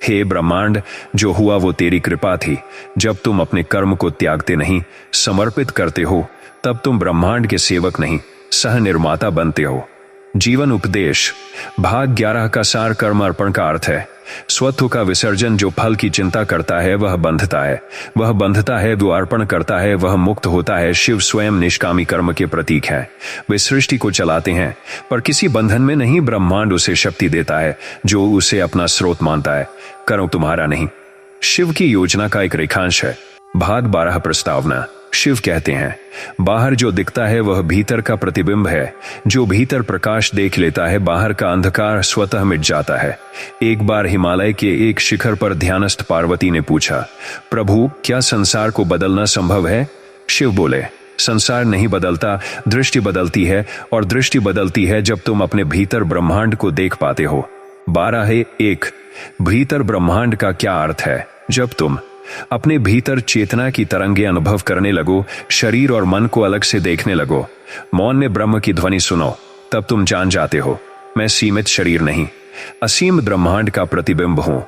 हे ब्रह्मांड, जो हुआ वो तेरी कृपा थी। जब तुम अपने कर्म को त्यागते नहीं, समर्पित करते हो, तब तुम ब्रह्मांड के सेवक नहीं, सह निर्माता बनते हो। जीवन उपदेश। भाग 11 का सार कर्म अर्पण का अर्थ है स्वत्व का विसर्जन। जो फल की चिंता करता है वह बंधता है, वह बंधता है, वो अर्पण करता है, वह मुक्त होता है। शिव स्वयं निष्कामी कर्म के प्रतीक है। वे सृष्टि को चलाते हैं पर किसी बंधन में नहीं। ब्रह्मांड उसे शक्ति देता है जो उसे अपना स्रोत मानता है, कर्म तुम्हारा नहीं। शिव की योजना का एक रेखांश है। भाग 12 प्रस्तावना। शिव कहते हैं, बाहर जो दिखता है वह भीतर का प्रतिबिंब है। जो भीतर प्रकाश देख लेता है, बाहर का अंधकार स्वतः मिट जाता है। एक बार हिमालय के एक शिखर पर ध्यानस्थ पार्वती ने पूछा, प्रभु, क्या संसार को बदलना संभव है? शिव बोले, संसार नहीं बदलता, दृष्टि बदलती है, और दृष्टि बदलती है जब तुम अपने भीतर ब्रह्मांड को देख पाते हो। 12:1 भीतर ब्रह्मांड का क्या अर्थ है? जब तुम अपने भीतर चेतना की तरंगे अनुभव करने लगो, शरीर और मन को अलग से देखने लगो, मौन में ब्रह्म की ध्वनि सुनो, तब तुम जान जाते हो, मैं सीमित शरीर नहीं, असीम ब्रह्मांड का प्रतिबिंब हूं।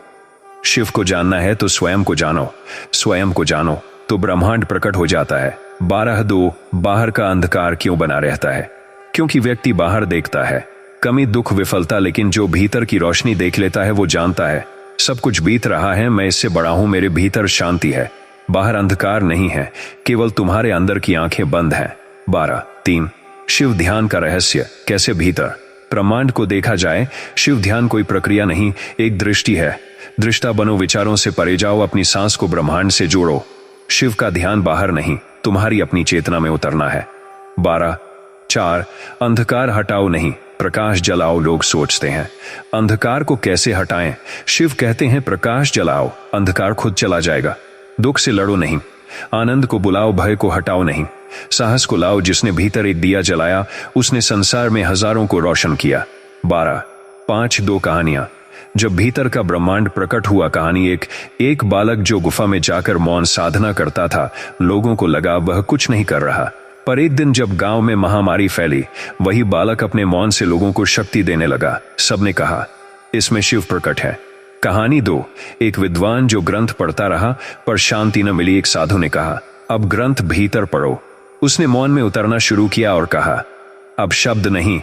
शिव को जानना है तो स्वयं को जानो, स्वयं को जानो तो ब्रह्मांड प्रकट हो जाता है। 12:2 बाहर का अंधकार क्यों बना रहता है? क्योंकि व्यक्ति बाहर देखता है कमी, दुख, विफलता, लेकिन जो भीतर की रोशनी देख लेता है वो जानता है सब कुछ बीत रहा है, मैं इससे बड़ा हूं, मेरे भीतर शांति है। बाहर अंधकार नहीं है, केवल तुम्हारे अंदर की आंखें बंद हैं। 12:3 शिव ध्यान का रहस्य। कैसे भीतर ब्रह्मांड को देखा जाए? शिव ध्यान कोई प्रक्रिया नहीं, एक दृष्टि है। दृष्टा बनो, विचारों से परे जाओ, अपनी सांस को ब्रह्मांड से जोड़ो। शिव का ध्यान बाहर नहीं, तुम्हारी अपनी चेतना में उतरना है। 12:4 अंधकार हटाओ नहीं, प्रकाश जलाओ। लोग सोचते हैं अंधकार को कैसे हटाएं? शिव कहते हैं प्रकाश जलाओ, अंधकार खुद चला जाएगा। दुख से लड़ो नहीं, आनंद को बुलाओ, भय को हटाओ नहीं, साहस को लाओ। जिसने भीतर एक दिया जलाया उसने संसार में हजारों को रोशन किया। 12:5 2 कहानियां। जब भीतर का ब्रह्मांड प्रकट हुआ। कहानी एक बालक जो गुफा में जाकर मौन साधना करता था। लोगों को लगा वह कुछ नहीं कर रहा, पर एक दिन जब गांव में महामारी फैली, वही बालक अपने मौन से लोगों को शक्ति देने लगा। सबने कहा, इसमें शिव प्रकट है। कहानी 2 एक विद्वान जो ग्रंथ पढ़ता रहा पर शांति न मिली। एक साधु ने कहा, अब ग्रंथ भीतर पढ़ो। उसने मौन में उतरना शुरू किया और कहा, अब शब्द नहीं,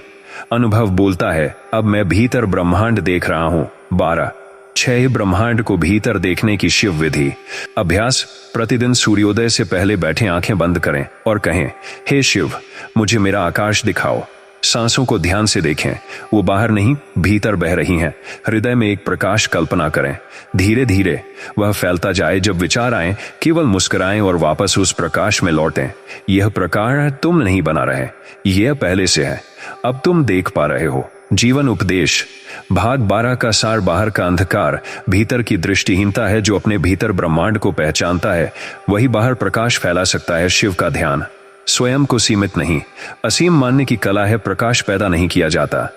अनुभव बोलता है, अब मैं भीतर ब्रह्मांड देख रहा हूं। 12:6 ब्रह्मांड को भीतर देखने की शिव विधि। अभ्यास। प्रतिदिन सूर्योदय से पहले बैठे आंखें बंद करें और कहें, हे शिव, मुझे मेरा आकाश दिखाओ। सांसों को ध्यान से देखें, वो बाहर नहीं भीतर बह रही हैं। हृदय में एक प्रकाश कल्पना करें, धीरे धीरे वह फैलता जाए। जब विचार आए केवल मुस्कुराएं और वापस उस प्रकाश में लौटें। यह प्रकाश तुम नहीं बना रहे, यह पहले से है, अब तुम देख पा रहे हो। जीवन उपदेश। भाग 12 का सार बाहर का अंधकार भीतर की दृष्टिहीनता है। जो अपने भीतर ब्रह्मांड को पहचानता है वही बाहर प्रकाश फैला सकता है। शिव का ध्यान। स्वयं को सीमित नहीं, असीम मानने की कला है। प्रकाश पैदा नहीं किया जाता,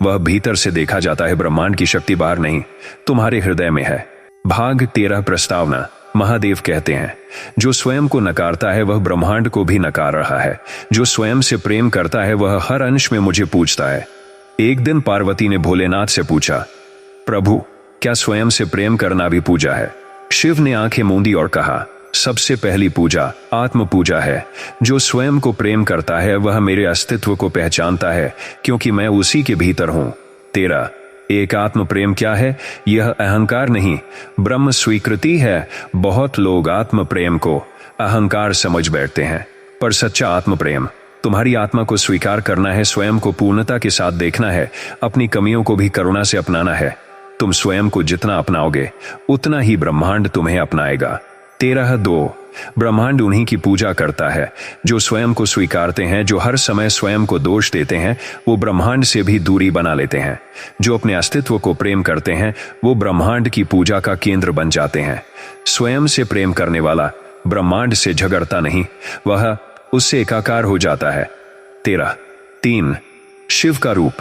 वह भीतर से देखा जाता है। ब्रह्मांड की शक्ति बाहर नहीं, तुम्हारे हृदय में है। भाग 13 प्रस्तावना। महादेव कहते हैं, जो स्वयं को नकारता है वह ब्रह्मांड को भी नकार रहा है। जो स्वयं से प्रेम करता है वह हर अंश में मुझे पूजता है। एक दिन पार्वती ने भोलेनाथ से पूछा, प्रभु, क्या स्वयं से प्रेम करना भी पूजा है? शिव ने आंखें मूंदी और कहा, सबसे पहली पूजा आत्म पूजा है। जो स्वयं को प्रेम करता है वह मेरे अस्तित्व को पहचानता है, क्योंकि मैं उसी के भीतर हूं। 13:1 आत्म प्रेम क्या है? यह अहंकार नहीं, ब्रह्म स्वीकृति है। बहुत लोग आत्म प्रेम को अहंकार समझ बैठते हैं, पर सच्चा आत्म प्रेम तुम्हारी आत्मा को स्वीकार करना है, स्वयं को पूर्णता के साथ देखना है, अपनी कमियों को भी करुणा से अपनाना है। तुम स्वयं को जितना अपनाओगे उतना ही ब्रह्मांड तुम्हें अपनाएगा। 13:2 ब्रह्मांड उन्हीं की पूजा करता है जो स्वयं को स्वीकारते हैं। जो हर समय स्वयं को दोष देते हैं वो ब्रह्मांड से भी दूरी बना लेते हैं। जो अपने अस्तित्व को प्रेम करते हैं वो ब्रह्मांड की पूजा का केंद्र बन जाते हैं। स्वयं से प्रेम करने वाला ब्रह्मांड से झगड़ता नहीं, वह उससे एकाकार हो जाता है। 13:3 शिव का रूप।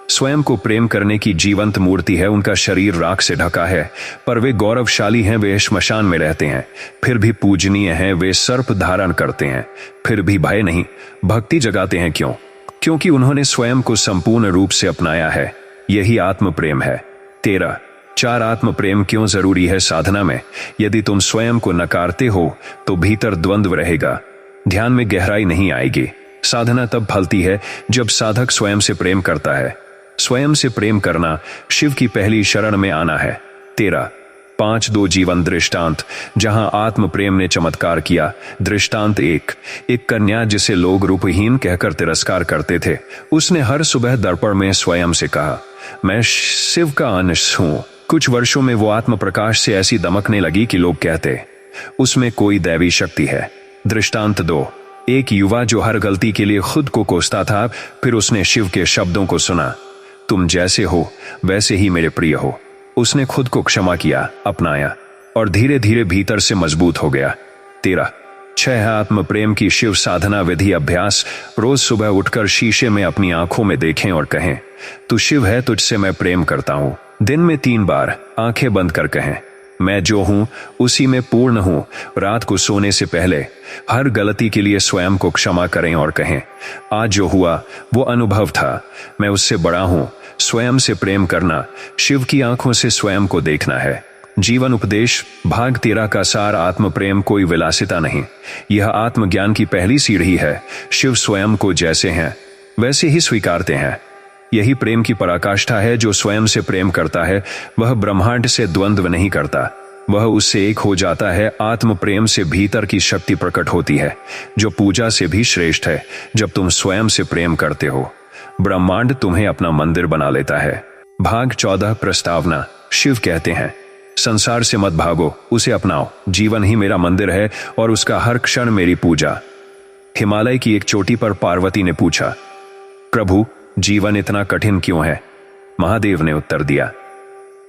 स्वयं को प्रेम करने की जीवंत मूर्ति है। उनका शरीर राख से ढका है, पर वे गौरवशाली हैं। वे श्मशान में रहते हैं, फिर भी पूजनीय हैं। वे सर्प धारण करते हैं, फिर भी भय नहीं। भक्ति जगाते हैं क्यों? क्योंकि उन्होंने स्वयं को संपूर्ण रूप से अपनाया है। यही आत्म प्रेम है। 13 4 आत्म प्रेम क्यों जरूरी है साधना में? यदि तुम स्वयं को नकारते हो तो भीतर द्वंद्व रहेगा, ध्यान में गहराई नहीं आएगी। साधना तब फलती है जब साधक स्वयं से प्रेम करता है। स्वयं से प्रेम करना शिव की पहली शरण में आना है। 13 5 2 जीवन दृष्टांत जहां आत्म प्रेम ने चमत्कार किया। दृष्टांत 1 एक कन्या जिसे लोग रूपहीन कहकर तिरस्कार करते थे, उसने हर सुबह दर्पण में स्वयं से कहा, मैं शिव का अंश हूं। कुछ वर्षों में वो आत्म प्रकाश से ऐसी दमकने लगी कि लोग कहते उसमें कोई दैवी शक्ति है। दृष्टांत 2 एक युवा जो हर गलती के लिए खुद को कोसता था, फिर उसने शिव के शब्दों को सुना, तुम जैसे हो वैसे ही मेरे प्रिय हो। उसने खुद को क्षमा किया, अपनाया और धीरे धीरे भीतर से मजबूत हो गया। 13 6 आत्म प्रेम की शिव साधना विधि अभ्यास। रोज सुबह उठकर शीशे में अपनी आंखों में देखें और कहें, तू शिव है, तुझसे मैं प्रेम करता हूं। दिन में 3 बार आंखें बंद कर कहें, मैं जो हूं उसी में पूर्ण हूं। रात को सोने से पहले हर गलती के लिए स्वयं को क्षमा करें और कहें, आज जो हुआ वो अनुभव था, मैं उससे बड़ा हूं। स्वयं से प्रेम करना शिव की आंखों से स्वयं को देखना है। जीवन उपदेश भाग 13 का सार आत्म प्रेम कोई विलासिता नहीं, यह आत्मज्ञान की पहली सीढ़ी है। शिव स्वयं को जैसे हैं वैसे ही स्वीकारते हैं। यही प्रेम की पराकाष्ठा है। जो स्वयं से प्रेम करता है वह ब्रह्मांड से द्वंद्व नहीं करता, वह उससे एक हो जाता है। आत्म प्रेम से भीतर की शक्ति प्रकट होती है, जो पूजा से भी श्रेष्ठ है। जब तुम स्वयं से प्रेम करते हो, ब्रह्मांड तुम्हें अपना मंदिर बना लेता है। भाग 14 प्रस्तावना। शिव कहते हैं, संसार से मत भागो, उसे अपनाओ। जीवन ही मेरा मंदिर है और उसका हर क्षण मेरी पूजा। हिमालय की एक चोटी पर पार्वती ने पूछा, प्रभु जीवन इतना कठिन क्यों है? महादेव ने उत्तर दिया,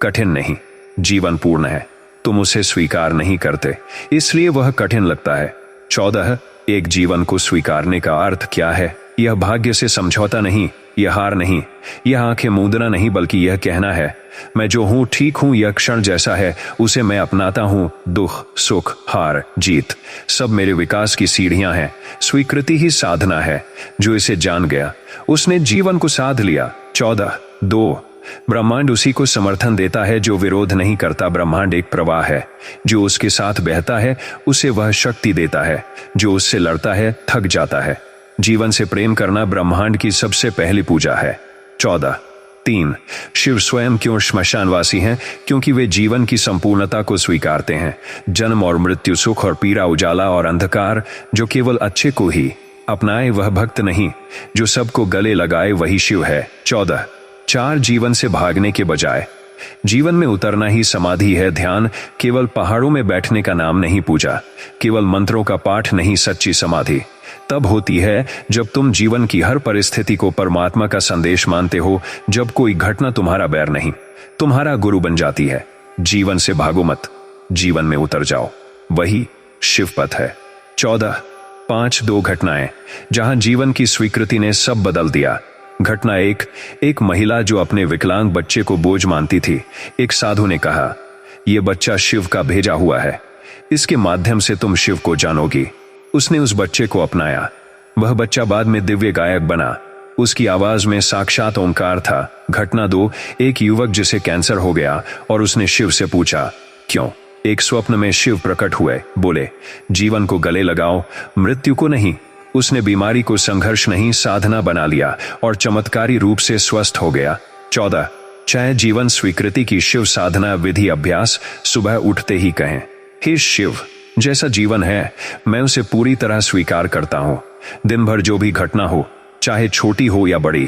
कठिन नहीं, जीवन पूर्ण है। तुम उसे स्वीकार नहीं करते, इसलिए वह कठिन लगता है। 14 एक जीवन को स्वीकारने का अर्थ क्या है? यह भाग्य से समझौता नहीं, यह हार नहीं, यह आंखें मूंदना नहीं, बल्कि यह कहना है, मैं जो हूं ठीक हूं। यह क्षण जैसा है उसे मैं अपनाता हूं। दुख सुख हार जीत सब मेरे विकास की सीढ़ियां हैं। स्वीकृति ही साधना है। जो इसे जान गया उसने जीवन को साध लिया। 14 2 ब्रह्मांड उसी को समर्थन देता है जो विरोध नहीं करता। ब्रह्मांड एक प्रवाह है, जो उसके साथ बहता है उसे वह शक्ति देता है, जो उससे लड़ता है थक जाता है। जीवन से प्रेम करना ब्रह्मांड की सबसे पहली पूजा है। 14 3 शिव स्वयं क्यों श्मशानवासी हैं? क्योंकि वे जीवन की संपूर्णता को स्वीकारते हैं। जन्म और मृत्यु, सुख और पीड़ा, उजाला और अंधकार, जो केवल अच्छे को ही अपनाए वह भक्त नहीं, जो सबको गले लगाए वही शिव है। 14 4 जीवन से भागने के बजाय जीवन में उतरना ही समाधि है। ध्यान केवल पहाड़ों में बैठने का नाम नहीं, पूजा केवल मंत्रों का पाठ नहीं। सच्ची समाधि तब होती है जब तुम जीवन की हर परिस्थिति को परमात्मा का संदेश मानते हो। जब कोई घटना तुम्हारा बैर नहीं, तुम्हारा गुरु बन जाती है। जीवन से भागो मत, जीवन में उतर जाओ, वही शिव पथ है। 14 5 2 घटनाएं जहां जीवन की स्वीकृति ने सब बदल दिया। घटना 1 एक महिला जो अपने विकलांग बच्चे को बोझ मानती थी। एक साधु ने कहा, यह बच्चा शिव का भेजा हुआ है, इसके माध्यम से तुम शिव को जानोगी। उसने उस बच्चे को अपनाया। वह बच्चा बाद में दिव्य गायक बना। उसकी आवाज में साक्षात ओंकार था। घटना 2 एक युवक जिसे कैंसर हो गया और उसने शिव से पूछा, क्यों? एक स्वप्न में शिव प्रकट हुए, बोले, जीवन को गले लगाओ, मृत्यु को नहीं। उसने बीमारी को संघर्ष नहीं, साधना बना लिया और चमत्कारी रूप से स्वस्थ हो गया। 14 चाहे जीवन स्वीकृति की शिव साधना विधि अभ्यास। सुबह उठते ही कहें, हे शिव, जैसा जीवन है मैं उसे पूरी तरह स्वीकार करता हूं। दिन भर जो भी घटना हो, चाहे छोटी हो या बड़ी,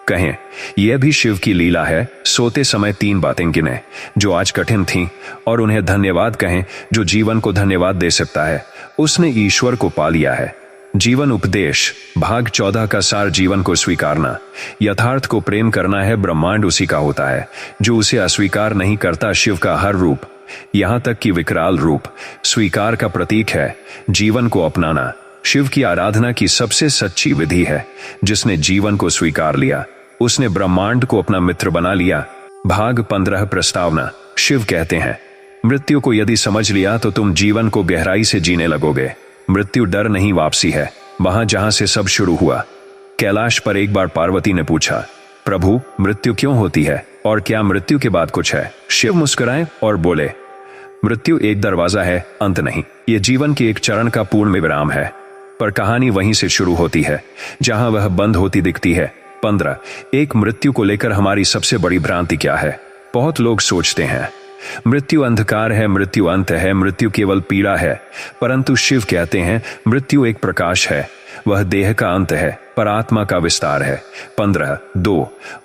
कहें यह भी शिव की लीला है। सोते समय 3 बातें गिनें जो आज कठिन थीं और उन्हें धन्यवाद कहें। जो जीवन को धन्यवाद दे सकता है उसने ईश्वर को पा लिया है। जीवन उपदेश भाग 14 का सार जीवन को स्वीकारना। यथार्थ को प्रेम करना है। ब्रह्मांड उसी का होता है जो उसे अस्वीकार नहीं करता। शिव का हर रूप, यहां तक कि विकराल रूप, स्वीकार का प्रतीक है। जीवन को अपनाना शिव की आराधना की सबसे सच्ची विधि है। जिसने जीवन को स्वीकार लिया उसने ब्रह्मांड को अपना मित्र बना लिया। भाग 15 प्रस्तावना। शिव कहते हैं, मृत्यु को यदि समझ लिया तो तुम जीवन को गहराई से जीने लगोगे। मृत्यु डर नहीं, वापसी है, वहां जहां से सब शुरू हुआ। कैलाश पर एक बार पार्वती ने पूछा, प्रभु मृत्यु क्यों होती है और क्या मृत्यु के बाद कुछ है? शिव मुस्कुराए और बोले, मृत्यु एक दरवाजा है, अंत नहीं। यह जीवन के एक चरण का पूर्ण विराम है, पर कहानी वहीं से शुरू होती है जहां वह बंद होती दिखती है। 15 एक मृत्यु को लेकर हमारी सबसे बड़ी भ्रांति क्या है? बहुत लोग सोचते हैं मृत्यु अंधकार है, मृत्यु अंत है, मृत्यु केवल पीड़ा है, परंतु शिव कहते हैं मृत्यु एक प्रकाश है, वह देह का अंत है पर आत्मा का विस्तार है। 15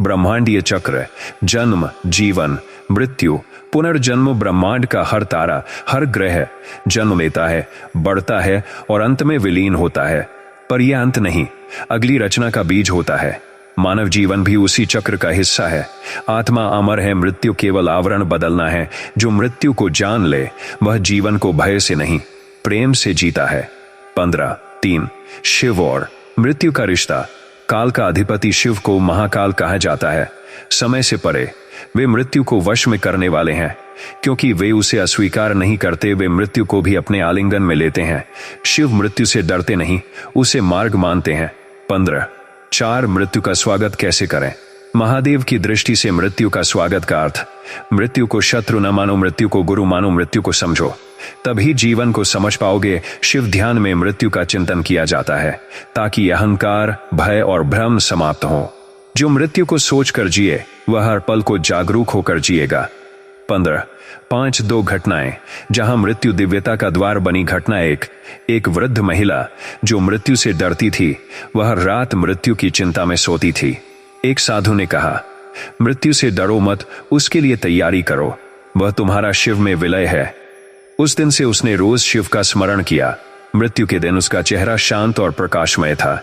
ब्रह्मांडीय चक्र, जन्म, जीवन, मृत्यु, पुनर्जन्म। ब्रह्मांड का हर तारा, हर ग्रह जन्म लेता है, बढ़ता है और अंत में विलीन होता है, पर यह अंत नहीं, अगली रचना का बीज होता है। मानव जीवन भी उसी चक्र का हिस्सा है। आत्मा अमर है, मृत्यु केवल आवरण बदलना है। जो मृत्यु को जान ले वह जीवन को भय से नहीं, प्रेम से जीता है। 15 शिव और मृत्यु का रिश्ता। काल का अधिपति शिव को महाकाल कहा जाता है। समय से परे वे मृत्यु को वश में करने वाले हैं। क्योंकि वे उसे अस्वीकार नहीं करते, वे मृत्यु को भी अपने आलिंगन में लेते हैं। शिव मृत्यु से डरते नहीं, उसे मार्ग मानते हैं। 15 मृत्यु का स्वागत कैसे करें? महादेव की दृष्टि से मृत्यु का स्वागत का अर्थ, मृत्यु को शत्रु न मानो, मृत्यु को गुरु मानो, मृत्यु को समझो, तभी जीवन को समझ पाओगे। शिव ध्यान में मृत्यु का चिंतन किया जाता है ताकि अहंकार, भय और भ्रम समाप्त हो। जो मृत्यु को सोचकर जिए वह हर पल को जागरूक होकर जिएगा। 15 2 घटनाएं जहां मृत्यु दिव्यता का द्वार बनी। घटना एक वृद्ध महिला जो मृत्यु से डरती थी, वह रात मृत्यु की चिंता में सोती थी। एक साधु ने कहा, मृत्यु से डरो मत, उसके लिए तैयारी करो, वह तुम्हारा शिव में विलय है। उस दिन से उसने रोज शिव का स्मरण किया। मृत्यु के दिन उसका चेहरा शांत और प्रकाशमय था।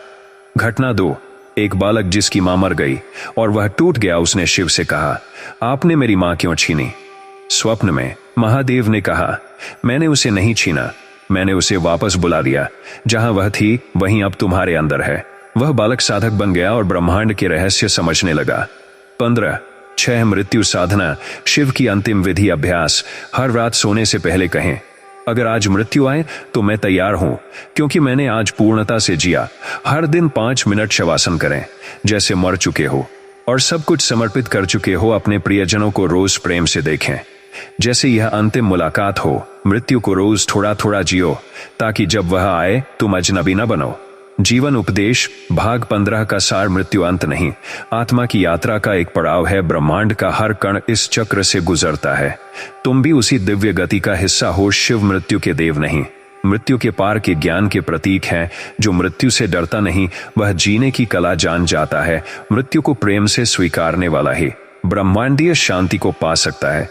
घटना 2 एक बालक जिसकी मां मर गई और वह टूट गया। उसने शिव से कहा, आपने मेरी मां क्यों छीनी? स्वप्न में महादेव ने कहा, मैंने उसे नहीं छीना, मैंने उसे वापस बुला लिया। जहां वह थी वहीं अब तुम्हारे अंदर है। वह बालक साधक बन गया और ब्रह्मांड के रहस्य समझने लगा। 15 मृत्यु साधना। शिव की अंतिम विधि अभ्यास। हर रात सोने से पहले कहें, अगर आज मृत्यु आए तो मैं तैयार हूं, क्योंकि मैंने आज पूर्णता से जिया। हर दिन 5 मिनट शवासन करें जैसे मर चुके हो और सब कुछ समर्पित कर चुके हो। अपने प्रियजनों को रोज प्रेम से देखें जैसे यह अंतिम मुलाकात हो। मृत्यु को रोज थोड़ा थोड़ा जियो ताकि जब वह आए तुम अजनबी न बनो। जीवन उपदेश। भाग 15 का सार, मृत्यु अंत नहीं, आत्मा की यात्रा का एक पड़ाव है। ब्रह्मांड का हर कण इस चक्र से गुजरता है। तुम भी उसी दिव्य गति का हिस्सा हो। शिव मृत्यु के देव नहीं, मृत्यु के पार के ज्ञान के प्रतीक हैं। जो मृत्यु से डरता नहीं वह जीने की कला जान जाता है। मृत्यु को प्रेम से स्वीकारने वाला ही ब्रह्मांडीय शांति को पा सकता है।